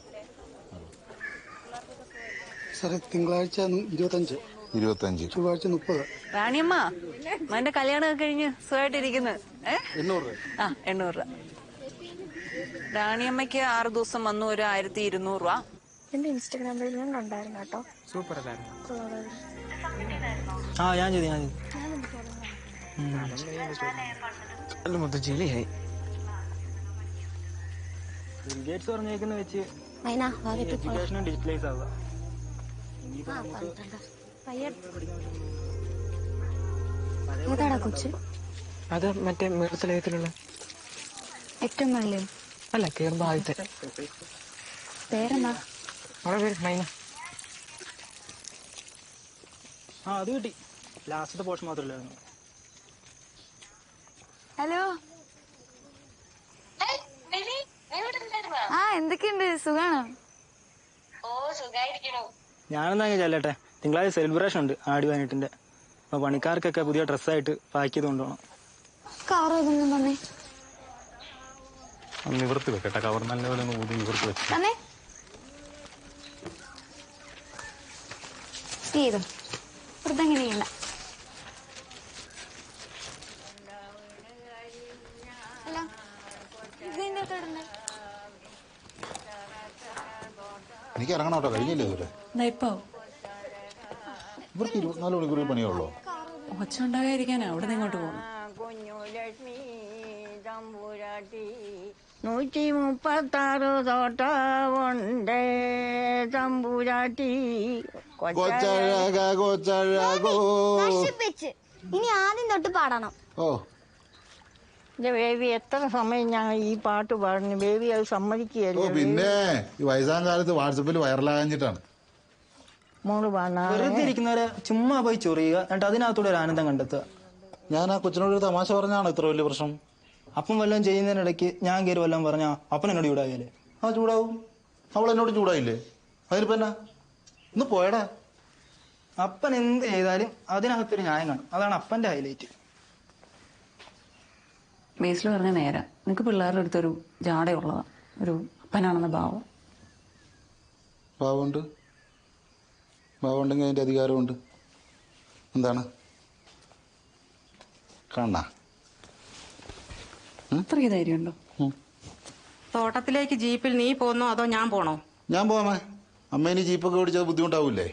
സാറേ. തിങ്കളാഴ്ച 25, ചൊവ്വാഴ്ച 30. റാണിയമ്മ മോന്റെ കല്യാണം കഴിഞ്ഞ് സുഖമായിട്ടിരിക്കുന്നു. 800 രൂപ. 800 രൂപ. റാണിയമ്മയ്ക്ക് 6 ദിവസം വന്നു, ഒരു 1200 രൂപ. എന്റെ ഇൻസ്റ്റാഗ്രാമിൽ ഞാൻ കണ്ടായിരുന്നു കേട്ടോ. സൂപ്പർ അല്ലായിരുന്നു. ഞാൻ ചെയ്തു മൊത്തം ചെളിയായി. ഗേറ്റ്സ് പറഞ്ഞേക്കുന്ന വെച്ച് എഡ്യൂക്കേഷനും ഡിജിറ്റലൈസ് ആവുക. ഏതാടാ കൊച്ച്? അത് മറ്റേ മൃഗത്തിലുള്ള ഏറ്റവും നല്ലത് അല്ല, കേറുമ്പോ ആദ്യത്തെ. പേരെന്താ? അവളെ പേര് മൈന. അത് കിട്ടി. ലാസ്റ്റത്തെ പോർഷൻ മാത്രമല്ലായിരുന്നു. ഹലോ. എന്തൊക്കെയുണ്ട്? സുഖാണോ? ഞാനെന്നാ ചെല്ലട്ടെ. തിങ്കളാഴ്ച സെലിബ്രേഷൻ ഉണ്ട് ആടി 18-ന്റെ. അപ്പൊ പണിക്കാർക്കൊക്കെ പുതിയ ഡ്രസ്സായിട്ട് പാക്ക് ചെയ്ത് കൊണ്ടുപോകണം. നിവർത്തി വെക്കട്ടെ. കവർ നല്ലപോലെ ഒന്ന് ഊതി നിവർത്തി വെച്ചു. എനിക്ക് ഇറങ്ങണം കേട്ടോ. കഴിഞ്ഞില്ലേ ഇവര്? ഇവർക്ക് 24 മണിക്കൂർ പണിയുള്ളൂ. ഒച്ച ഉണ്ടാകാതിരിക്കാനാ അവിടെ നിന്ന് ഇങ്ങോട്ട് പോകുന്നു. 136 തോട്ടമുണ്ട് തമ്പുരാട്ടി. ഇനി ആദ്യം തൊട്ട് പാടണം. ബേബി എത്ര സമയം ഞാൻ ഈ പാട്ട് പാടുന്നു. ബേബി അത് സമ്മതിക്കുകയല്ലോ. പിന്നെ ഈ വയസ്സാം കാലത്ത് വാട്സപ്പിൽ വൈറലാകാഞ്ഞിട്ടാണ്. മോള് വെറുതെ ഇരിക്കുന്നവരെ ചുമ്മാ പോയി ചൊറിയുക, എന്നിട്ട് അതിനകത്തൂടെ ഒരു ആനന്ദം കണ്ടെത്തുക. ഞാൻ ആ കൊച്ചിനോട് തമാശ പറഞ്ഞാണ് ഇത്ര വലിയ പ്രശ്നം. അപ്പം വല്ലതും ചെയ്യുന്നതിനിടയ്ക്ക് ഞാൻ കയറി വല്ലതും പറഞ്ഞാ അപ്പൻ എന്നോട് ചൂടാകില്ലേ? ആ ചൂടാവും. അവൾ എന്നോട് ചൂടായില്ലേ? അതിനിപ്പോ എന്നാ? ഒന്ന് പോയടാ. അപ്പൻ എന്ത് ചെയ്താലും അതിനകത്തൊരു ന്യായം കാണും. അതാണ് അപ്പന്റെ ഹൈലൈറ്റ്. ബേസിൽ പറഞ്ഞ നേരം നിനക്ക് പിള്ളേരുടെ അടുത്തൊരു ജാടയുള്ളതാ, ഒരു അപ്പനാണെന്ന ഭാവം. ഭാവമുണ്ട്. ഭാവമുണ്ടെങ്കിൽ അതിന്റെ അധികാരമുണ്ട്. എന്താണ് കാണ? അത്രയ്ക്ക് ധൈര്യമുണ്ടോ? തോട്ടത്തിലേക്ക് ജീപ്പിൽ നീ പോന്നോ അതോ ഞാൻ പോണോ? ഞാൻ പോവാമേ. അമ്മേനി ജീപ്പൊക്കെ ഓടിച്ചത് ബുദ്ധിമുട്ടാവൂലേ?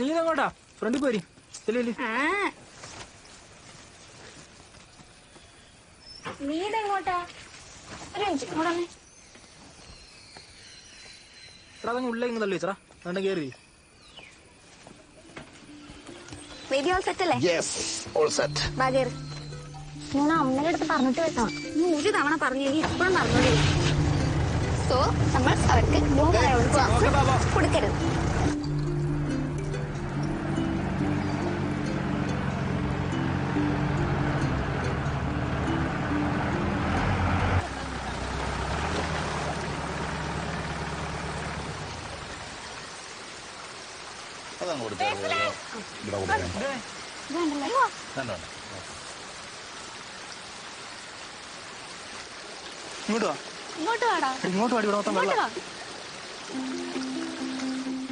നീ ഇതെങ്ങോട്ടാ? ഫ്രണ്ടിൽ പോരി. നീ ഇതെങ്ങോട്ടാ? ഉള്ളിൽ തള്ളി വെച്ചറാ. വേണ്ട കേറി. വീഡിയോ സെറ്റ് അല്ലേ? ഞാൻ അമ്മയുടെ അടുത്ത് പറഞ്ഞിട്ട് വെക്കാം. നീ ഒരു തവണ പറഞ്ഞു, എപ്പോഴും പറഞ്ഞോളൂ. സോ നമ്മൾ അവർക്ക് കൊടുക്കരുത്. അതാണ് കൊടുത്തത്. ഇങ്ങോട്ട് വാ. ഇങ്ങോട്ട് വാടാ. ഇങ്ങോട്ട് വാടി. ഇവിടെ മൊത്തം വെള്ളം.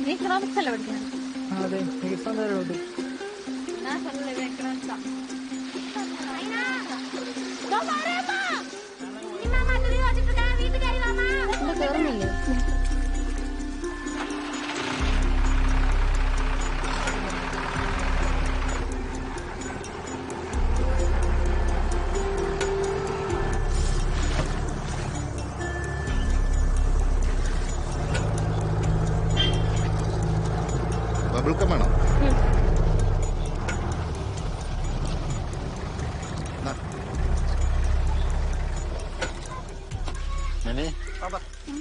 നീ എക്കണോമിക്സ് അല്ലേ പഠിക്കുന്നത്? അതെ ഉണ്ട്. കേറുന്നില്ലേ? ബബിൾക്കം വേണോ?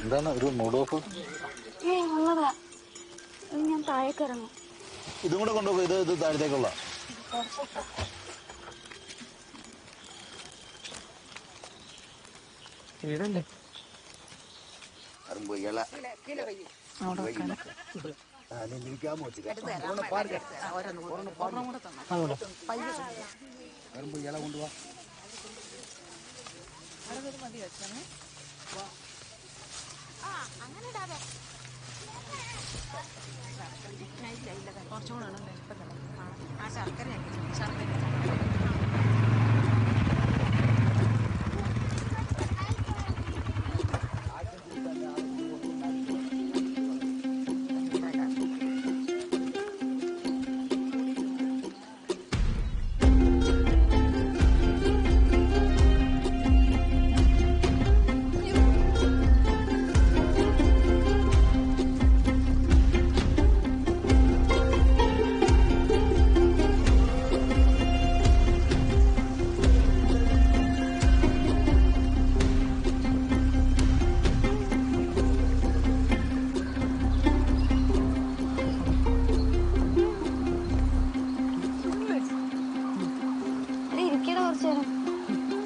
എന്താണ് ഒരു മൂഡ് ഓഫ്? ഉള്ളതാ. ഞാൻ താഴേക്ക് ഇറങ്ങും. ഇതും കൂടെ കൊണ്ടുപോകും. ഇത് താഴത്തേക്കുള്ള വീടല്ലേ?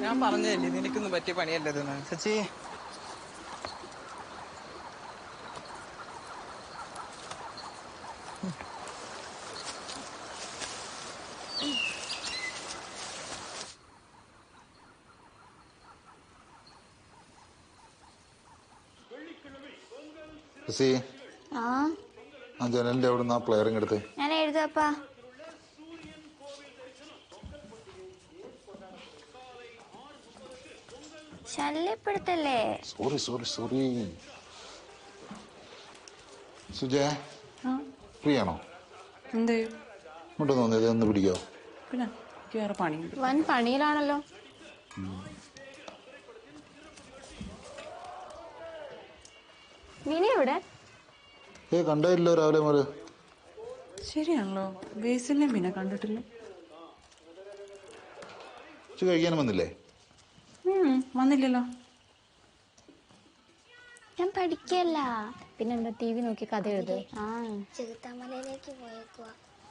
ഞാൻ പറഞ്ഞല്ലേ നിനക്കൊന്നും പറ്റിയ പണിയല്ലതെന്ന്. സച്ചി ആ ജനലിന്റെ അവിടെ നിന്ന് ആ പ്ലെയറിങ് എടുത്ത് ഞാൻ എഴുതാപ്പാ. ശല്യപ്പെടുത്തല്ലേ. സോറി സുജയ, ഫ്രീ ആണോ? എന്ത് ഇങ്ങോട്ട് തോന്നിയത് ഒന്ന് പിടിക്കോ? പിന്നെ എനിക്ക് വേറെ പണിയുണ്ട്. വൻ പണിയിലാണല്ലോ. മിനി എവിടെ? കണ്ടില്ലോ രാവിലെ മുതൽ. ശരിയാണല്ലോ, ബേസിലെ പിന്നെ കണ്ടിട്ടില്ല. കഴിക്കാനും വന്നില്ലേ? വന്നില്ലല്ലോ. ഞാൻ പഠിക്കല്ല. പിന്നെന്താ ടി വി നോക്കി കഥ എഴുത്. ചെകുത്താമലയിലേക്ക് പോയേക്കുക.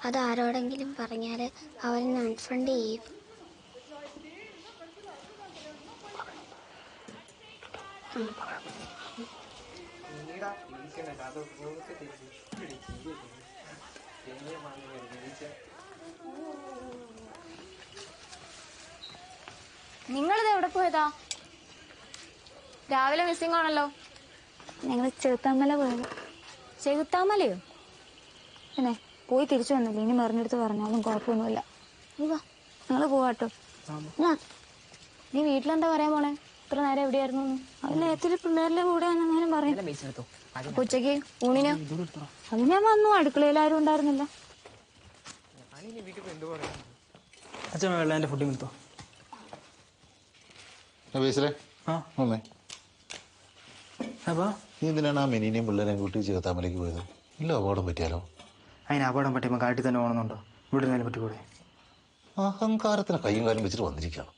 അത് ആരോടെങ്കിലും പറഞ്ഞാല് അവൻ അൺഫ്രണ്ട് ചെയ്യും. നിങ്ങളിത് എവിടെ പോയതാ? രാവിലെ മിസ്സിംഗ് ആണല്ലോ. ഞങ്ങൾ ചെകുത്താമല പോയത്. ചെകുത്താമലയോ? പിന്നെ പോയി തിരിച്ചു വന്നില്ല. ഇനി മറിഞ്ഞെടുത്ത് പറഞ്ഞാലും കുഴപ്പമൊന്നുമില്ല. നീ വാ, ഞങ്ങള് പോവാട്ടോ. നീ വീട്ടിലെന്താ പറയാൻ പോണേ? ഇത്ര നേരം എവിടെയായിരുന്നു? അതിൽ ഏതൊരു പിള്ളേരുടെ കൂടെ ആണെന്നേലും പറയും. ഉച്ചക്ക് ഊണിനോ? അത് ഞാൻ വന്നു. അടുക്കളയിൽ ആരും ഉണ്ടായിരുന്നില്ല. അച്ഛൻ വെള്ളാൻ്റെ ഫുഡ് കൊടുത്തോ? നീ എന്തിനാണ് ആ മിനിനെയും പിള്ളേരെയും കൂട്ടി ചെകുത്താമലേക്ക് പോയത്? ഇല്ല, അപകടം പറ്റിയാലോ? അതിന് അപകടം പറ്റുമ്പോൾ കാട്ടിൽ തന്നെ പോകണമെന്നുണ്ടോ? ഇവിടെ നിന്നാലും പറ്റിക്കൂടെ? അഹങ്കാരത്തിന് കയ്യും കാര്യം വെച്ചിട്ട് വന്നിരിക്കുകയാണ്.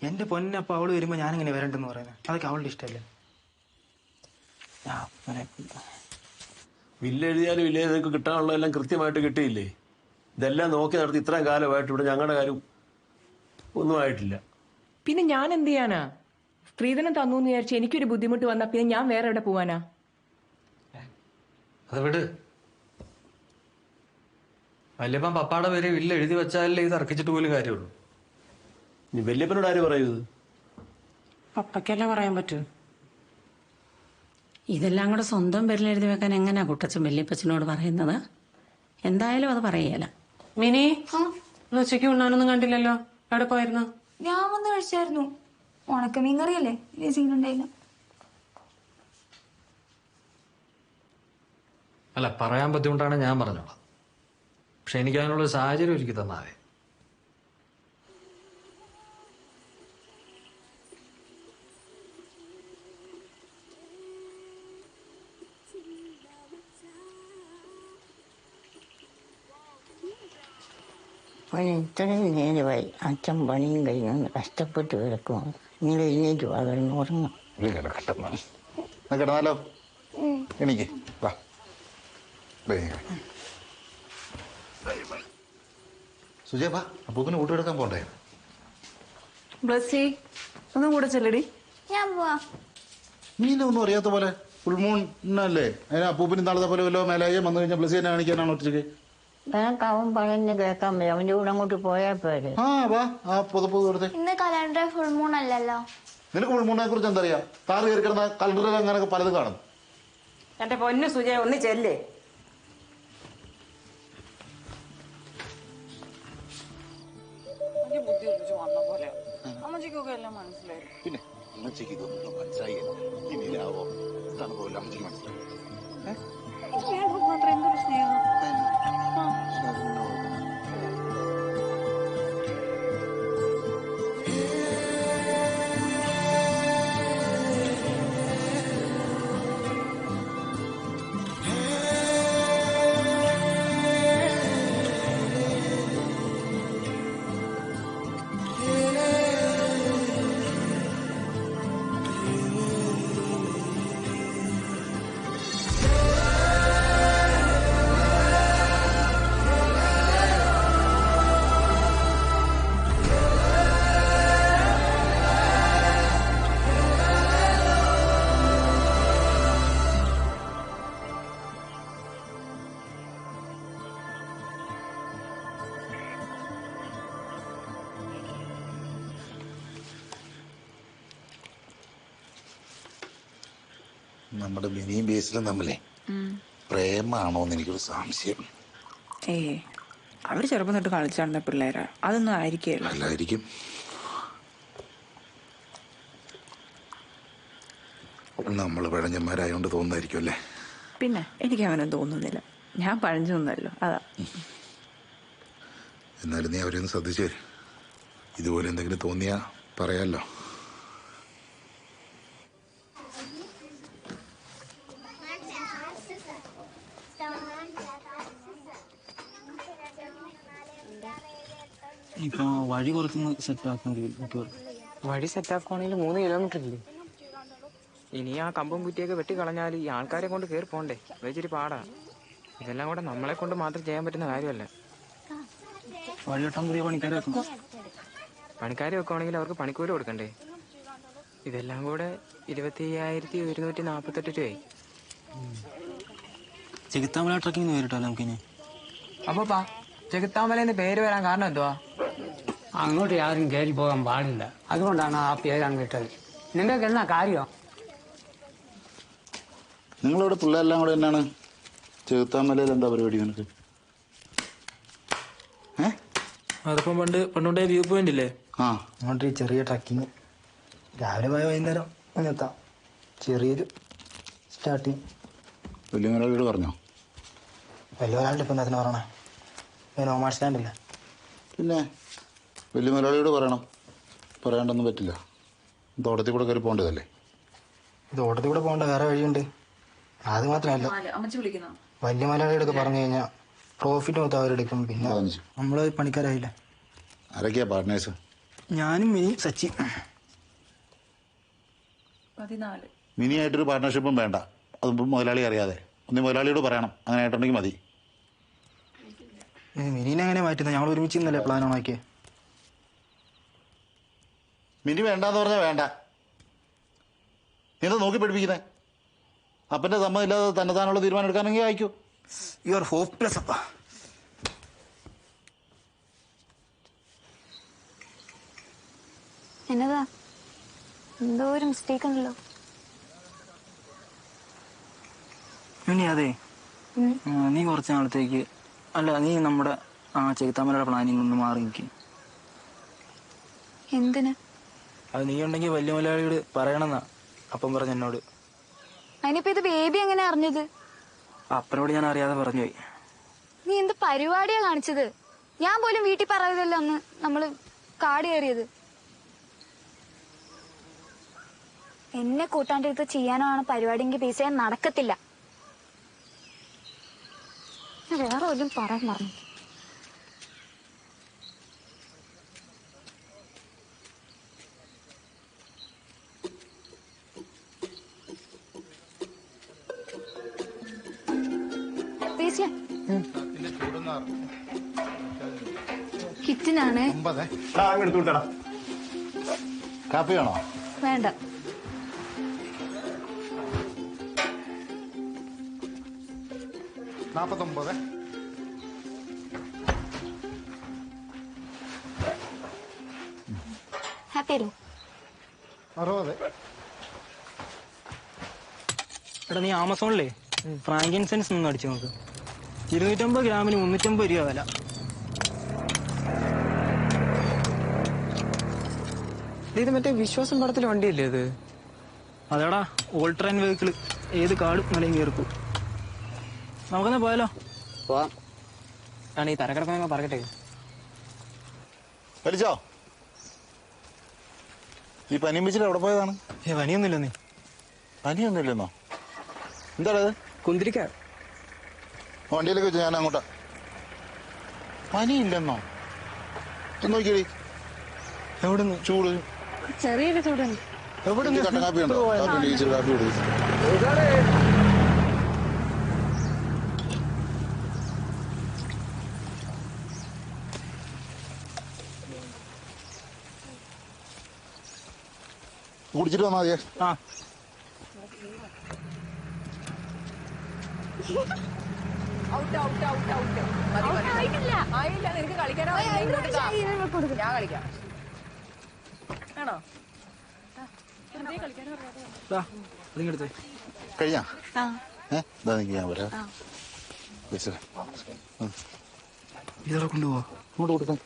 എന്റെ പൊന്നപ്പ അവള് വരുമ്പോ ഞാനിങ്ങനെ വരണ്ടെന്ന് പറയുന്നത് അതൊക്കെ അവളുടെ ഇഷ്ടമല്ലേ. വില്ലെഴുതിയാലും ഇല്ലേ നിങ്ങൾക്ക് കിട്ടാനുള്ളതെല്ലാം കൃത്യമായിട്ട് കിട്ടിയില്ലേ? ഇതെല്ലാം നോക്കി നടത്തി ഇത്രയും കാലമായിട്ട് ഇവിടെ ഞങ്ങളുടെ കാര്യം ഒന്നും ആയിട്ടില്ല. പിന്നെ ഞാൻ എന്ത് ചെയ്യാനാ? സ്ത്രീധനം തന്നു എന്ന് വിചാരിച്ച് എനിക്കൊരു ബുദ്ധിമുട്ട് വന്നാ പിന്നെ ഞാൻ വേറെ എവിടെ പോവാനാ? അത് വിട്. വല്യപ്പൻ പപ്പാടെ പേര് വില്ല് എഴുതി വെച്ചാലേ ഇത് ഇറക്കിച്ചിട്ട് പോലും കാര്യമുള്ളൂ. ഇനി വല്യപ്പനോട് ആര് പറയുന്നത്? പപ്പയ്ക്കല്ലേ പറയാൻ പറ്റൂ. ഇതെല്ലാം കൂടെ സ്വന്തം പേരിലെഴുതി വെക്കാൻ എങ്ങനെയാ കുട്ടച്ചൻ വല്യപ്പച്ചനോട് പറയുന്നത്? എന്തായാലും അത് പറയല. മിനി ഉച്ചയ്ക്ക് ഉണ്ണാനൊന്നും കണ്ടില്ലല്ലോ, എവിടെ പോയിരുന്നു? ഞാൻ വന്ന് കഴിച്ചായിരുന്നു. ഉണക്കമീൻ കറിയല്ലേ, വലിയ സീനുണ്ടായില്ല. അല്ല, പറയാൻ ബുദ്ധിമുട്ടാണ്, ഞാൻ പറഞ്ഞോളാം. പക്ഷെ എനിക്ക് അതിനുള്ള സാഹചര്യം ഒരുക്കി തന്നാൽ മതി. ഇത്രയും നേരമായി അച്ഛൻ പണിയും കഴിഞ്ഞ് കഷ്ടപ്പെട്ട് കിടക്കുവാണ്. നിങ്ങൾ എഴുന്നേറ്റ് കിടന്ന് ഉറങ്ങാം. കിടന്നാലോ? എനിക്ക് വാ. സുജയ വാ, അപ്പൂപ്പിന് കൂട്ടുകിടക്കാൻ പോണ്ടേ? ബ്ലസ്സി ഒന്നും കൂടെ ചെല്ലടി. ഞാൻ പോവാ. നീനൊന്നും അറിയാത്ത പോലെ ഫുൾമൂണല്ലേ അതിന് അപ്പൂപ്പിന് നാളത്തെ പോലെ വല്ലോ മേലായി വന്നു കഴിഞ്ഞാൽ ബ്ലസ്സി എന്നെ കാണിക്കാനാണ് ഒറ്റയ്ക്ക്? നിനക്ക് അവൻ പറയുന്നത് കേൾക്കാൻ പറ്റും. അവന്റെ കൂടെ അങ്ങോട്ട് പോയാൽ പോരെ. ആ വാ, ആ പുതപ്പ് കൊടുത്തേ. ഇന്ന് കലണ്ടർ ഫുൾ മൂൺ അല്ലല്ലോ. നിനക്ക് ഫുൾമൂണിനെ കുറിച്ച് എന്താ അറിയാം? താറ് കയറി കിടന്ന കലണ്ടറിൽ അങ്ങനെയൊക്കെ പലതും കാണും. എന്റെ പൊന്നു സുജയ, ഒന്ന് ചെല്ലേ. പിന്നെ അമ്മച്ചിക്ക് ഇതൊന്നും മനസ്സിലായില്ല. ഇനിയാവോ തണുപ്പില്ല, അമ്മച്ചിക്ക് മനസ്സിലായി. നമ്മുടെ മിനിയും ബേസിലും തമ്മിലേ പ്രേമാണോന്ന് എനിക്കൊരു സംശയം. അവര് ചെറുപ്പം തൊട്ട് കളിച്ചാടുന്ന പിള്ളേരാ, അതൊന്നും ആയിരിക്കില്ല. അല്ലായിരിക്കും. നമ്മൾ പഴഞ്ഞന്മാരായോണ്ട് തോന്നുന്നായിരിക്കും അല്ലേ? പിന്നെ എനിക്ക് അവനൊന്നും തോന്നുന്നില്ല. ഞാൻ പഴഞ്ചൊന്നല്ലോ, അതാ. എന്നാലും നീ അവരെയൊന്ന് ശ്രദ്ധിച്ചു വരും. ഇതുപോലെ എന്തെങ്കിലും തോന്നിയാ പറയാലോ. ഇപ്പൊ വഴി കുറച്ചൊന്ന് സെറ്റാക്കേണ്ടി. വഴി സെറ്റാക്കുവാണെങ്കിൽ 3 കിലോമീറ്റർ ഇല്ലേ? ഇനി ആ കമ്പും കുറ്റിയൊക്കെ വെട്ടിക്കളഞ്ഞാൽ ഈ ആൾക്കാരെ കൊണ്ട് കയറി പോണ്ടേ, വെച്ചിട്ട് പാടാ. ഇതെല്ലാം കൂടെ നമ്മളെ കൊണ്ട് മാത്രം ചെയ്യാൻ പറ്റുന്ന കാര്യമല്ല. വഴി വെട്ടാൻ പുതിയ പണിക്കാരെ വെക്കണം. പണിക്കാരെ വെക്കുവാണെങ്കിൽ അവർക്ക് പണിക്കൂലി കൊടുക്കണ്ടേ? ഇതെല്ലാം കൂടെ 25,148 രൂപയായി. ചെകുത്താമല ട്രക്കിങ് നേരിട്ടാലോ നമുക്കിനി? അപ്പൊ ചെകുത്താമലെന്ന് പേര് വരാൻ കാരണം എന്തുവാ? അങ്ങോട്ട് ആരും കയറി പോകാൻ പാടില്ല, അതുകൊണ്ടാണ് ആ പേര് അങ്ങ് ഇട്ടത്. നിങ്ങൾക്ക് എന്നാ കാര്യം? നിങ്ങളിവിടെ പിള്ളേരെല്ലാം കൂടെ എന്നാണ് ചെകുത്താമലയിൽ എന്താ പരിപാടി നിനക്ക്? അതിപ്പം പണ്ടുണ്ടായ വ്യൂ പോയിന്റ് ഇല്ലേ, അങ്ങോട്ട് ചെറിയ ട്രക്കിങ്. രാവിലെ പോയ വൈകുന്നേരം അങ്ങെത്താം. ചെറിയൊരു സ്റ്റാർട്ടിങ്. വലിയ മലയാളിയോട് പറഞ്ഞോ? വലിയ ഒരാളുടെ ഇപ്പം അതിന് പറയണേ, നോമാർ സ്റ്റാൻഡില്ല. പിന്നെ വലിയ മലയാളിയോട് പറയണം. പറയാണ്ടൊന്നും പറ്റില്ല. തോട്ടത്തിൽ കൂടെ കയറി പോകേണ്ടതല്ലേ? തോട്ടത്തിൽ കൂടെ പോകേണ്ട വേറെ വഴിയുണ്ട്. അത് മാത്രമല്ല, വലിയ മലയാളിയോടൊക്കെ പറഞ്ഞു കഴിഞ്ഞാൽ പ്രോഫിറ്റ് മൊത്തം അവരെടുക്കും. പിന്നെ നമ്മള് പണിക്കാരായില്ല. ആരൊക്കെയാ പാർട്ട്നേഴ്സ്? ഞാനും മിനി, സച്ചി. 14. മിനിയായിട്ടൊരു പാർട്ട്ണർഷിപ്പും വേണ്ട. അത് മുതലാളി അറിയാതെ ഒന്ന് മുതലാളിയോട് പറയണം. അങ്ങനെ ആയിട്ടുണ്ടെങ്കിൽ മതി. മിനിനെ എങ്ങനെ മാറ്റുന്നത്? ഞങ്ങൾ ഒരുമിച്ച് ഇന്നല്ലേ പ്ലാൻ ഓണാക്കിയേ. മിനി വേണ്ടാന്ന് പറഞ്ഞാൽ വേണ്ട. നീ എന്താ നോക്കി പഠിപ്പിക്കുന്നേ? അപ്പൻ്റെ സമ്മതം ഇല്ലാതെ തന്നെത്താനുള്ള തീരുമാനം എടുക്കാനെങ്കിൽ അയക്കൂ. യു ആർ ഹോപ്പ്ലെസ് അപ്പ. എന്നതാ, എന്തോ ഒരു മിസ്റ്റേക്ക് ഉണ്ടല്ലോ. ഇനി അതെ നീ കുറച്ച് നാളത്തേക്ക് അല്ല നീ നമ്മുടെ ചെകുത്താമലയുടെ പ്ലാനിങ് ഒന്ന് മാറി നിൽക്കും. എന്തിന്? അത് നീ ഉണ്ടെങ്കിൽ വലിയ മലയാളിയോട് പറയണമെന്നാ അപ്പം പറഞ്ഞു എന്നോട്. അതിനിപ്പോ ഇത് ബേബി എങ്ങനെ അറിഞ്ഞത്? അപ്പനോട് ഞാൻ അറിയാതെ പറഞ്ഞു പോയി. നീ എന്ത് പരിപാടിയാ കാണിച്ചത്? ഞാൻ പോലും വീട്ടിൽ പറയതല്ലോ അന്ന് നമ്മള് കാട് കയറിയത്. എന്നെ കൂട്ടാണ്ടെടുത്ത് ചെയ്യാനാണ് പരിപാടിയെങ്കിൽ പൈസ നടക്കത്തില്ല. വേറെ ഒന്നും പറയാൻ പറഞ്ഞു. കിറ്റിനാണ്. കാപ്പി വേണോ? വേണ്ട. ഹാപ്പി അല്ലേ? 60. എടാ നീ ആമസോണിലേ ഫ്രാങ്കിൻസെൻസ് ഒന്ന് അടിച്ചു നോക്ക്. 250 ഗ്രാമിന് 350 രൂപ വില. ഇത് മറ്റേ വിശ്വാസം പടത്തിലെ വണ്ടിയല്ലേ ഇത്? അതെടാ ഓൾ ട്രെയിൻ വെഹിക്കിൾ. ഏത് കാടും മലയും കയറിപ്പോ. നമുക്കെന്നാ പോയാലോ? ആണ് ഈ തരക്കിടക്കുന്ന പറയട്ടെ. വലിച്ചോ? ഈ പനിയും വെച്ചിട്ട് എവിടെ പോയതാണ്? പനിയൊന്നുമില്ല. നീ പനിയൊന്നുമില്ലെന്നോ? എന്താണത്? കുന്തിരിക്ക വണ്ടിയിലേക്ക് വെച്ചു. ഞാൻ അങ്ങോട്ടാ. പനിയില്ലെന്നോ? നോക്കിയടി. എവിടുന്ന്? ചൂട്. ചെറിയൊരു ചൂടുണ്ട്. കട്ടൻ കാപ്പി ഉണ്ടോ? കാപ്പി ഇച്ചിരി കാപ്പി കൊടുക്കും. കുടിച്ചിട്ട് വന്നാ മതിയേ. കഴിഞ്ഞാ? ഇതാ നിക്ക് ഞാൻ വരാം. ഇതോടെ കൊണ്ടുപോവാ. ഇങ്ങോട്ട് കൊടുക്കാൻ.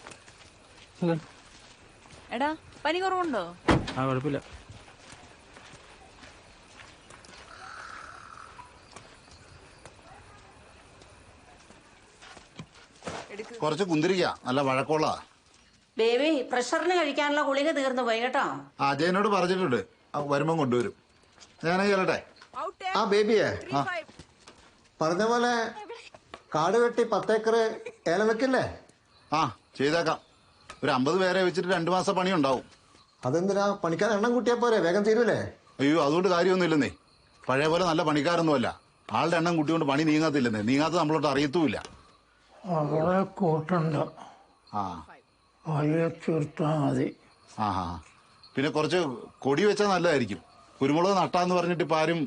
എടാ പനി കുറവുണ്ടോ? കുഴപ്പമില്ല. കുറച്ച് കുന്തിരിക്ക. നല്ല വഴക്കമുള്ള. ബേബി പ്രഷറിന് കഴിക്കാനുള്ള ഗുളിക തീർന്നു പോയി കേട്ടോ. അജയനോട് പറഞ്ഞിട്ടുണ്ട്. വരുമ്പം കൊണ്ടുവരും. ഞാനേ ചെല്ലട്ടെ. ആ ബേബിയെ പറഞ്ഞ പോലെ കാട് വെട്ടി 10 ഏക്കർ ഏലം വെക്കില്ലേ? ചെയ്തേക്കാം. ഒരു 50 പേരെ വെച്ചിട്ട് 2 മാസം പണി ഉണ്ടാവും. അതെന്തിനാ? പണിക്കാർ എണ്ണം കൂട്ടിയാ പോരെ? വേഗം തീരൂലേ? അയ്യോ അതുകൊണ്ട് കാര്യമൊന്നുമില്ലെന്നേ. പഴയ പോലെ നല്ല പണിക്കാരൊന്നുമല്ല. ആളുടെ എണ്ണം കൂട്ടിക്കൊണ്ട് പണി നീങ്ങത്തില്ലെന്നേ. നീങ്ങാത്ത നമ്മളോട്ട് അറിയത്തുമില്ല. അവളെ കൂട്ടണ്ട. വലിയ ചുരുത്താ മതി. പിന്നെ കുറച്ച് കൊടി വെച്ചാൽ നല്ലതായിരിക്കും. കുരുമുളക് നട്ടാന്ന് പറഞ്ഞിട്ട് ഇപ്പം ആരും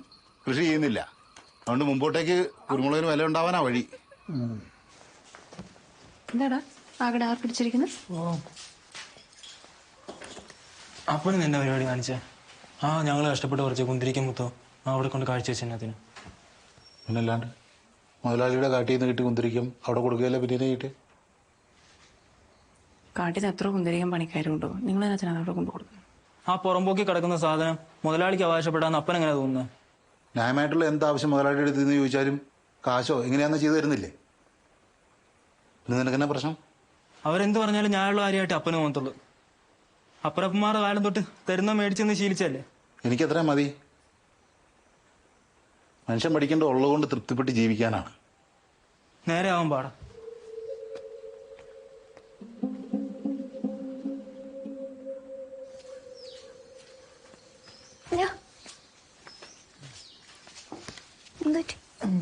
കൃഷി ചെയ്യുന്നില്ല. അതുകൊണ്ട് മുമ്പോട്ടേക്ക് കുരുമുളകിന് വില ഉണ്ടാവാനാ വഴി. എന്താടാ ആകെ ആർ പിടിച്ചിരിക്കുന്നത്? അപ്പോഴും നിന്റെ പരിപാടി കാണിച്ചേ. ഞങ്ങൾ കഷ്ടപ്പെട്ട് കുറച്ച് കുന്തിരിക്കും മുത്തോ അവിടെ കൊണ്ട് കാഴ്ച വെച്ചതിനകത്തിന്. പിന്നല്ലാണ്ട് മുതലാളിയുടെ കാട്ടിൽ നിന്ന് കിട്ടി കുന്തിരിക്കും അവിടെ കൊടുക്കുകയല്ലേ പിന്നെ കിട്ടി. കാട്ടിൽ എത്ര കുന്തിരിക്കാൻ പണിക്കാരുണ്ടോ? നിങ്ങൾ അതിനകത്ത് അവിടെ കൊണ്ടു കൊടുക്കും. പുറമ്പോക്കി കിടക്കുന്ന സാധനം മുതലാളിക്ക് അവകാശപ്പെടാന്ന് അപ്പൻ എങ്ങനെ തോന്നുന്നത്? ന്യായമായിട്ടുള്ള എന്താവശ്യം മുതലാളിയുടെ അടുത്ത് നിന്ന് ചോദിച്ചാലും കാശോ എങ്ങനെയാണെന്ന് ചെയ്തു തരുന്നില്ലേ? പിന്നെ നിനക്കെന്നെ പ്രശ്നം? അവരെന്ത് പറഞ്ഞാലും ഞാനുള്ള കാര്യമായിട്ട് അപ്പന് തോന്നത്തുള്ളൂ. അപ്പനപ്പന്മാരുടെ കാലം തൊട്ട് തരുന്ന മേടിച്ചെന്ന് ശീലിച്ചല്ലേ. എനിക്കത്ര മതി. മനുഷ്യൻ പഠിക്കേണ്ട ഉള്ളതുകൊണ്ട് തൃപ്തിപ്പെട്ട് ജീവിക്കാനാണ്. നേരെ ആവാൻ പാടാ.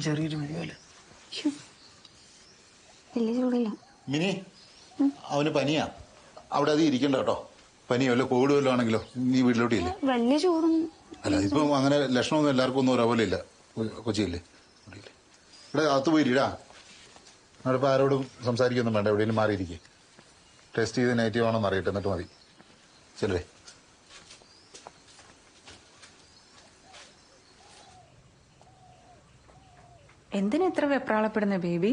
ചെറിയൊരു മതിയല്ലേ. വലിയ ചൂടില്ല. മിനി അവന് പനിയാ. അവിടെ അത് ഇരിക്കണ്ട കേട്ടോ. പനിയോ വല്ല കോവിഡ് വല്ലതും ആണെങ്കിലോ നീ വീട്ടിലോട്ട് ഇല്ലേ? വലിയ ചൂടും അല്ല ഇപ്പം അങ്ങനെ ലക്ഷണമൊന്നും എല്ലാവർക്കും ഒന്നും ഒരേപോലെ ഇല്ല. കൊച്ചിയില്ലേ? ഇവിടെ അകത്ത് പോയിട്ടാ. നമ്മളിപ്പോൾ ആരോടും സംസാരിക്കൊന്നും വേണ്ട. എവിടെയെങ്കിലും മാറിയിരിക്കേ. ടെസ്റ്റ് ചെയ്ത് നെഗറ്റീവ് ആണോ എന്ന് അറിയട്ടെ. എന്നിട്ട് മതി. ചെല്ലേ. എന്തിനാ ഇത്ര വെപ്രാളപ്പെടുന്ന ബേബി?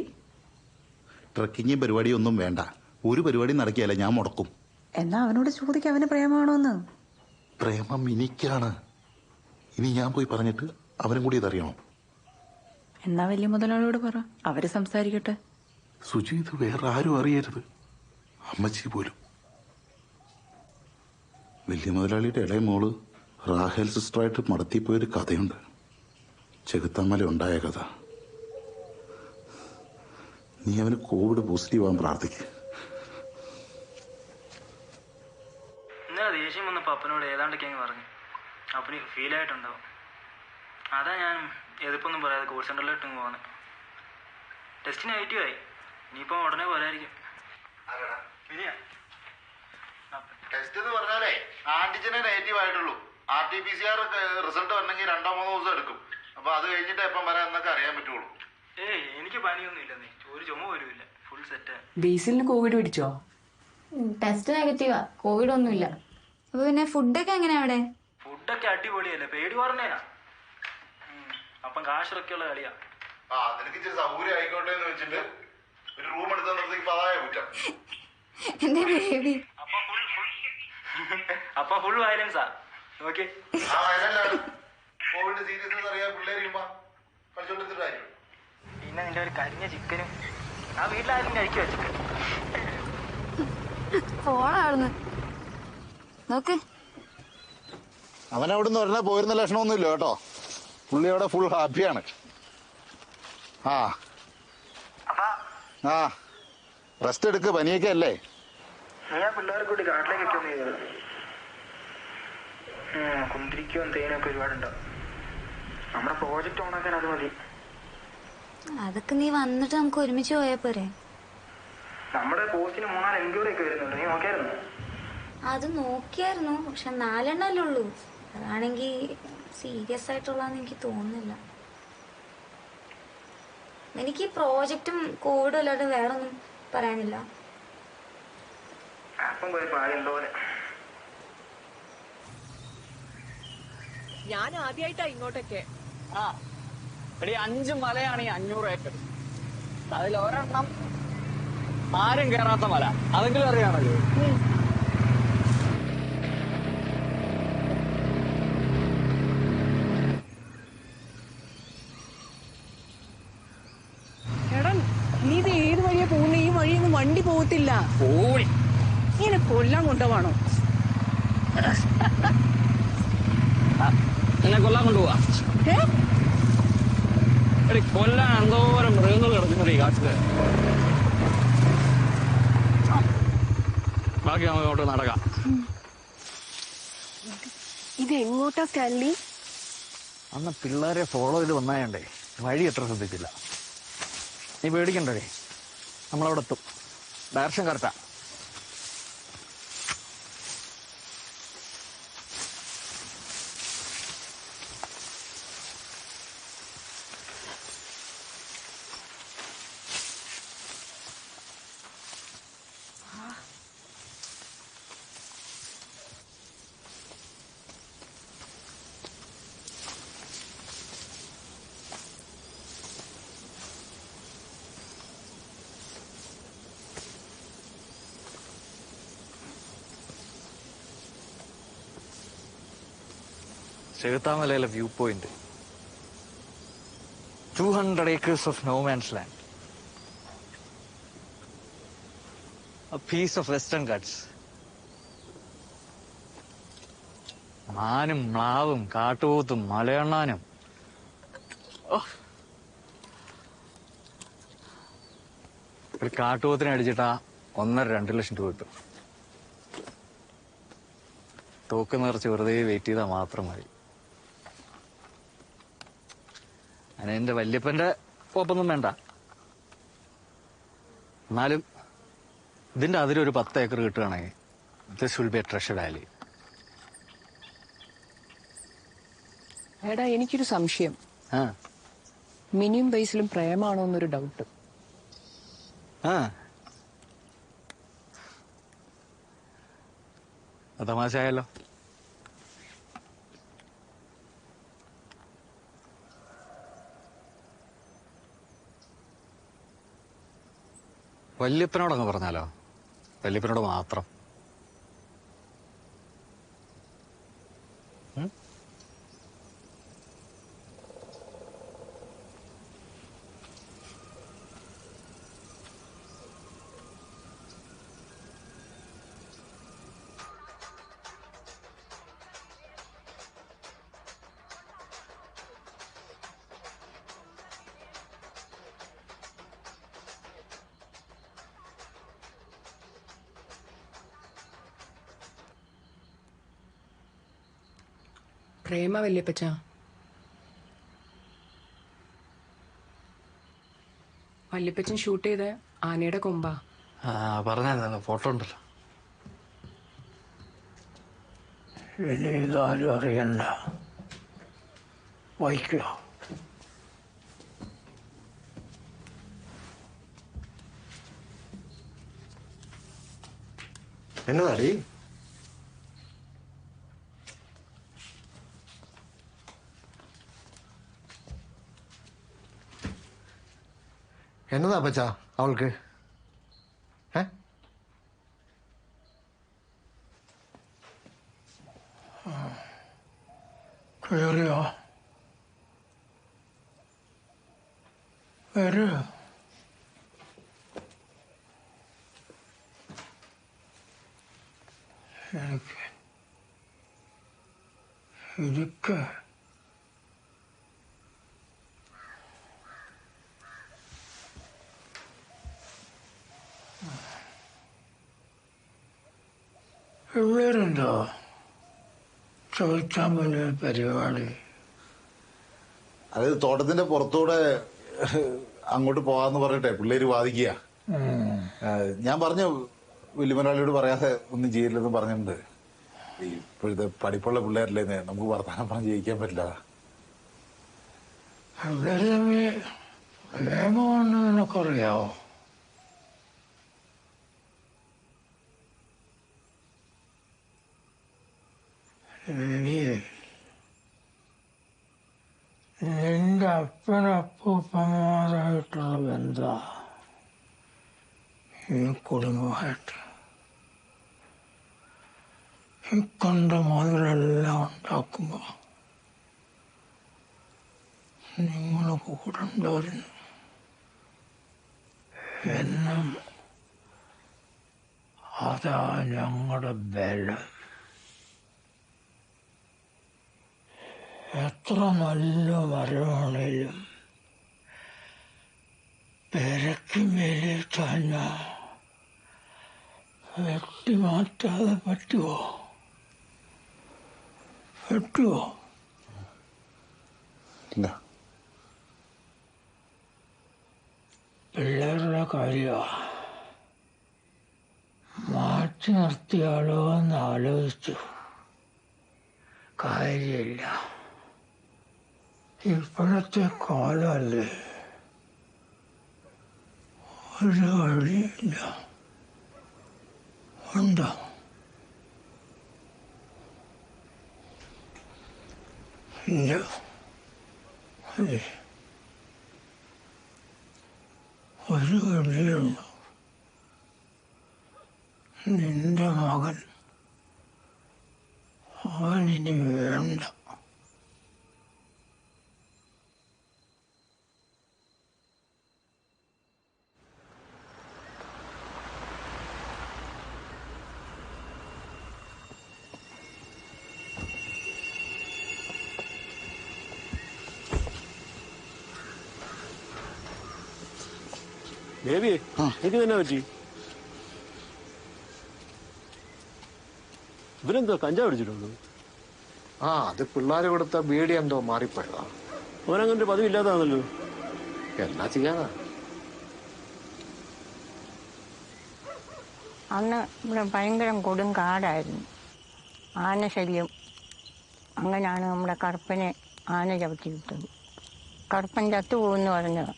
ട്രക്കിങ്ങും പരിപാടിയും ഒന്നും വേണ്ട. ഒരു പരിപാടി നടക്കിയല്ല, ഞാൻ മുടക്കും. എന്നാ അവനോട് ചോദിക്കാം അവന് പ്രേമാണോന്ന്. പ്രേമം എനിക്കാണ്. ഇനി ഞാൻ പോയി പറഞ്ഞിട്ട് അവനും കൂടി ഇതറിയണം. എന്നാ വലിയ മുതലാളിയോട് പറ, അവര് സംസാരിക്കട്ടെ. സുജി, ഇത് വേറെ ആരും അറിയരുത്, അമ്മച്ചി പോലും. വലിയ മുതലാളിയുടെ ഇളയ മോള് റാഹേൽ സിസ്റ്ററായിട്ട് മടത്തിപ്പോയൊരു കഥയുണ്ട്, ചെകുത്താമല ഉണ്ടായ കഥ. നീ അവന് കോവിഡ് പോസിറ്റീവ് ആവാൻ പ്രാർത്ഥിക്കുക. ഇന്നലെ ദേഷ്യം വന്നപ്പോൾ അപ്പനോട് ഏതാണ്ടൊക്കെ അങ്ങ് പറഞ്ഞു. അപ്പന് ഫീൽ ആയിട്ടുണ്ടാവും. അതാ ഞാൻ എതിർപ്പൊന്നും പറയാതെ കോഴ്സ് സെന്ററിലോട്ടും പോകുന്നത്. ടെസ്റ്റ് നെഗറ്റീവ് ആയി, ഇനിയിപ്പോൾ ഉടനെ പോരായിരിക്കും. ടെസ്റ്റ് എന്ന് പറഞ്ഞാലേ ആന്റിജനെ നെഗറ്റീവ് ആയിട്ടുള്ളൂ. RT-PCR റിസൾട്ട് വരണമെങ്കിൽ 2-3 ദിവസം എടുക്കും. അപ്പൊ അത് കഴിഞ്ഞിട്ട് എപ്പം വരാം എന്നൊക്കെ അറിയാൻ പറ്റുള്ളൂ. എനിക്ക് പനിയൊന്നും ഇല്ലെന്നേ, ഒരു ചുമ പോലുമില്ല, ഫുൾ സെറ്റ്. ബേസിലിന് കോവിഡ് പിടിച്ചോ? ടെസ്റ്റ് നെഗറ്റീവാ, കോവിഡ് ഒന്നുമില്ല. അപ്പൊ പിന്നെ ഫുഡൊക്കെ എങ്ങനെയാ അവിടെ? ഫുഡൊക്കെ അടിപൊളിയല്ലേ, പേടി പറഞ്ഞേനാ. അപ്പം കാശിറക്കിയുള്ള കളിയാ. നിനക്ക് ഇച്ചിരി സൗകര്യം ആയിക്കോട്ടെ എന്ന് വെച്ചിട്ട് ഒരു റൂം എടുത്ത പതായ കുറ്റം. എന്റെ ബേബി അപ്പൊ ഫുൾ വയലൻസാ. നോക്കി കോവിഡ് സീരിയസ് അറിയാൻ പിള്ളേര് കളിച്ചോണ്ടിരുന്നിട്ടായിരിക്കും. പിന്നെ നിന്റെ ഒരു കരിഞ്ഞ ചിക്കനും ആ വീട്ടിലാരും കഴിക്കുവോ ചിക്കൻ? ഫോണായിരുന്നു നോക്ക്. അവനവിടുന്ന് പറഞ്ഞാൽ പോയിരുന്ന ലക്ഷണമൊന്നുമില്ല കേട്ടോ. പുള്ളി അവിടെ ഫുൾ ഹാപ്പിയാണ്. ആ റെസ്റ്റ് എടുക്ക്, പനിയൊക്കെ അല്ലേ. ഞാൻ പിള്ളേരെ കൂടി കാട്ടിലേക്കൊക്കെ ഒന്ന് ചെയ്തത്. കുന്തിരിക്കും തേനൊക്കെ ഒരുപാടുണ്ടാവും. നമ്മുടെ പ്രോജക്റ്റ് ഓണാക്കാൻ അത് മതി. അതൊക്കെ നീ വന്നിട്ട് നമുക്ക് ഒരുമിച്ച് പോയാ പോരെ? നമ്മുടെ പോസ്റ്റിന് 3-4 എൻക്വയറി ഒക്കെ വരുന്നുണ്ട്, നീ നോക്കിയായിരുന്നു? അത് നോക്കിയായിരുന്നു, പക്ഷെ 4 എണ്ണല്ലേ ഉള്ളൂ. അതാണെങ്കിൽ സീരിയസ് ആയിട്ടുള്ളതെന്ന് എനിക്ക് തോന്നുന്നില്ല. എനിക്ക് ഈ പ്രോജക്റ്റും കോവിഡും അല്ലാതെ വേറെ ഒന്നും പറയാനില്ല. അപ്പം പോയപ്പോ ആദ്യം പോലെ ഞാൻ ആദ്യമായിട്ടാ ഇങ്ങോട്ടൊക്കെ. 5 മലയാണ് ഈ 500 ഏക്കർ. അതിലൊരെണ്ണം ആരും കേറാത്ത മല, അതെങ്കിലും അറിയാമല്ലോ. എടാ നീ ഇത് ഏത് വഴിയാ പോകുന്ന? ഈ വഴിയൊന്നും വണ്ടി പോകത്തില്ല. ഇങ്ങനെ കൊല്ലാൻ കൊണ്ടുപോവാണോ? എന്നെ കൊല്ലാൻ കൊണ്ടുപോവാ? കൊല്ലാൻ എന്തോരം മൃഗങ്ങൾ കിടക്കുന്നത് ഈ കാട്ടില്. ബാക്കി നമുക്ക് അങ്ങോട്ട് നടക്കാം. ഇത് എങ്ങോട്ടാ സ്റ്റാൻലി? അന്ന് പിള്ളേരെ ഫോളോ ചെയ്ത് വന്നായണ്ടേ വഴി എത്ര ശ്രദ്ധിച്ചില്ല. നീ പേടിക്കണ്ടേ, നമ്മളവിടെ എത്തും. ഡയറക്ഷൻ കറക്റ്റാ. ചെകുത്താമലയിലെ view point, 200 acres of no man's land, a piece of Western Ghats. മാനും മ്ലാവും കാട്ടുപോത്തും മലയണ്ണാനും. ഒരു കാട്ടുപോത്തിനെ അടിച്ചിട്ടാ 1.5-2 ലക്ഷം രൂപ കിട്ടും. തോക്ക് നിറച്ച് വെറുതെ വെയിറ്റ് ചെയ്താൽ മാത്രം മതി. അതിനെന്റെ വല്യപ്പന്റെ കോപ്പൊന്നും വേണ്ട. എന്നാലും ഇതിന്റെ അതിലൊരു 10 ഏക്കർ കിട്ടുകയാണെങ്കിൽ this will be a treasure valley. എടാ എനിക്കൊരു സംശയം. മിനിയും ബേസിലും പ്രേമാണോ എന്നൊരു ഡൗട്ട്. തമാശയായല്ലോ. വല്യപ്പനോടങ്ങ് പറഞ്ഞാലോ? വല്യപ്പനോട് മാത്രം. പ്രേമ വല്യപ്പച്ച. വല്യപ്പച്ചൻ ഷൂട്ട് ചെയ്ത ആനയുടെ കൊമ്പാ. പറഞ്ഞായിരുന്നു, ഫോട്ടോ ഉണ്ടല്ലോ. ഇനി ഇതാരും അറിയണ്ട. വായിക്കോ? എന്നതാടി? എന്നതാ അപ്പച്ചാ അവൾക്ക്? കേറിയോ? വരൂ. എനിക്ക് ഇരിക്ക. പിള്ളേരുണ്ടോ? ചോദിക്കാൻ വലിയ പരിപാടി. അത് തോട്ടത്തിന്റെ പുറത്തൂടെ അങ്ങോട്ട് പോകാന്ന് പറഞ്ഞിട്ടെ പിള്ളേര് വാദിക്കുക. ഞാൻ പറഞ്ഞു വലിയമലയാളിയോട് പറയാതെ ഒന്നും ചെയ്യില്ലെന്ന് പറഞ്ഞിട്ടുണ്ട്. ഇപ്പോഴത്തെ പഠിപ്പുള്ള പിള്ളേരല്ലേ, നമുക്ക് വർത്തമാനം പറഞ്ഞ് ജയിക്കാൻ പറ്റില്ല. പിള്ളേര് തമ്മിൽ പ്രേമമാണെന്ന് നിനക്കറിയാവോ? നിന്റെ അപ്പനപ്പൂപ്പന്മാരായിട്ടുള്ള ബന്ധാ ഈ കുടുംബമായിട്ട്. ഈ കണ്ട മുതലെല്ലാം ഉണ്ടാക്കുമ്പോ നിങ്ങൾ കൂടെ ഉണ്ടായിരുന്നു. എന്നും അതാ ഞങ്ങളുടെ ബലം. എത്ര നല്ല മരമാണേലും പെരക്ക് മേലെ താഞ്ഞ വെട്ടി മാറ്റാതെ പറ്റുമോ? പറ്റുമോ? ഇല്ല. പിള്ളേരുടെ കാര്യമാണ്. മാറ്റി നിർത്തിയാലോ എന്ന് ആലോചിച്ചു. കാര്യമില്ല. ഇപ്പോഴത്തെ കാലമല്ലേ, ഒരു വഴിയില്ല. ഉണ്ടോ? ഇല്ല. ഒരു വഴിയുണ്ടോ? നിന്റെ മകൻ അവനിനി വേണ്ട. ബേബിയെ എനിക്ക് തന്നെ പറ്റി. ഇവരെന്തോ കഞ്ചാവ് അടിച്ചിട്ടുണ്ടോ? അത് പിള്ളേര് കൊടുത്ത ബീഡി എന്തോ മാറിപ്പോയതാ. ഓനങ്ങനെ പതിവില്ലാതാണല്ലോ. എന്നാ ചെയ്യാനാ? അന്ന് ഇവിടെ ഭയങ്കര കൊടും കാടായിരുന്നു, ആനശല്യം. അങ്ങനെയാണ് നമ്മുടെ കറുപ്പനെ ആന ചവിട്ടി വിട്ടത്. കറുപ്പൻ ചത്തുപോകുമെന്ന് പറഞ്ഞത്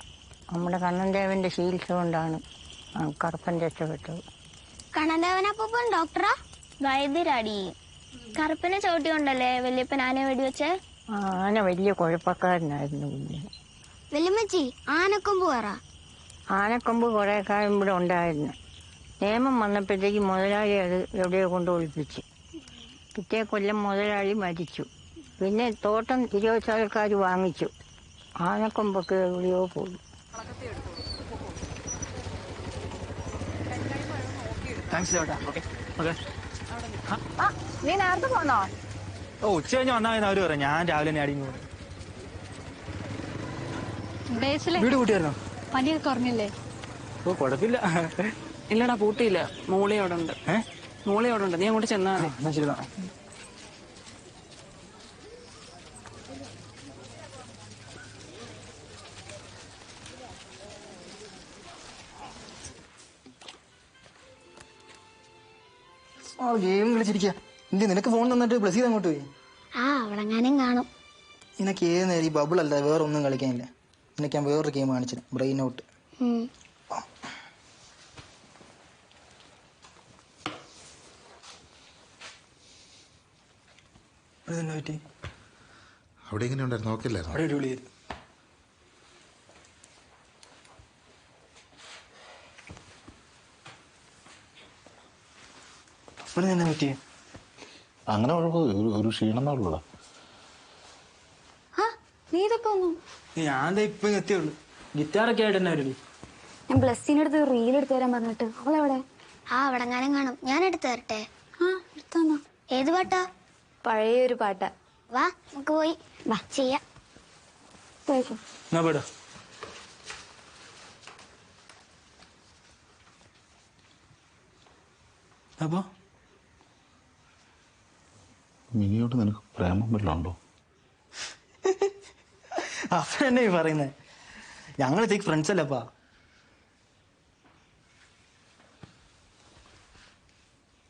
നമ്മുടെ കണ്ണൻദേവന്റെ ചികിത്സ കൊണ്ടാണ് കറുപ്പൻ രക്ഷപ്പെട്ടത്. കണ്ണൻദേവനപ്പം ഡോക്ടറാ? വൈദ്യരാടി. കറുപ്പനെ ചവിട്ടി കൊണ്ടല്ലേ വല്യപ്പൻ ആനയെ വെടിവെച്ചേ? ആന വലിയ കുഴപ്പക്കാരനായിരുന്നു. കുഞ്ഞ് വല്യമ്മച്ചി, ആനക്കൊമ്പ് പറ. ആനക്കൊമ്പ് കുറേ കാലം ഇവിടെ ഉണ്ടായിരുന്നു. നിയമം വന്നപ്പോഴത്തേക്ക് മുതലാളി അത് എവിടെയോ കൊണ്ട് ഒളിപ്പിച്ച്. പിറ്റേ കൊല്ലം മുതലാളി മരിച്ചു. പിന്നെ തോട്ടം തിരുവച്ചാൽക്കാർ വാങ്ങിച്ചു. ആനക്കൊമ്പൊക്കെ എവിടെയോ പോയി. നീ നേരത്തെ പോന്നോ? ഉച്ച കഴിഞ്ഞ് വന്നാൽ അവര് പറയാം. ഞാൻ രാവിലെ നേടിങ്ങി പോകും. വീട് കൂട്ടിയായിരുന്നോ? പനിയൊക്കെ കുറഞ്ഞില്ലേ? ഓ കുഴപ്പമില്ല. ഇല്ലടാ പൂട്ടിയില്ല. മോളി അവിടെ ഉണ്ട്. മോളി അവിടെ ഉണ്ട്. നീ അങ്ങോട്ട് ചെന്നാ മതി. എന്നാ ശരി. ഗെയിം കളിച്ചിരിക്കുക. എന്ത് നിനക്ക് ഫോൺ തന്നിട്ട് ബ്ലസ് ചെയ്ത് അങ്ങോട്ട് പോയി? അവിടെങ്ങാനും കാണും. നിനക്ക് ഏത് നേരം ഈ ബബിൾ അല്ല വേറെ ഒന്നും കളിക്കാനില്ല. നിനക്ക് ഞാൻ വേറൊരു ഗെയിം കാണിച്ചു, ബ്രെയിൻ ഔട്ട്. അവിടെ ഇങ്ങനെ ഉണ്ടായിരുന്നു, നോക്കില്ലായിരുന്നു. അവിടെ അടിപൊളിയായിരുന്നു. തന്നെ പറ്റിയേ അങ്ങനെ ഒരു ക്ഷീണം ഉള്ളൂടാ. നീ ഇതൊക്കെ വന്നു? ഞാൻ ഇപ്പൊ എത്തിയുള്ളൂ. ഗിറ്റാറൊക്കെ ആയിട്ട് തന്നെ വരില്ലേ? ഞാൻ ബ്ലസ്സിനടുത്ത് റീൽ എടുത്തു തരാൻ പറഞ്ഞിട്ട് അവളെവിടെ? അവിടെങ്ങാനും കാണും. ഞാൻ എടുത്തു തരട്ടെ? എടുത്തന്നോ. ഏത് പാട്ടാ? പഴയൊരു പാട്ടാ. വാ നമുക്ക് പോയി വാ ചെയ്യാം. അപ്പൊ മിനിയോട് നിനക്ക് പ്രേമം വല്ലതും ഉണ്ടോ? അപ്പൊ എന്നെ പറയുന്നേ, ഞങ്ങളിതേക്ക് ഫ്രണ്ട്സ് അല്ലപ്പാ.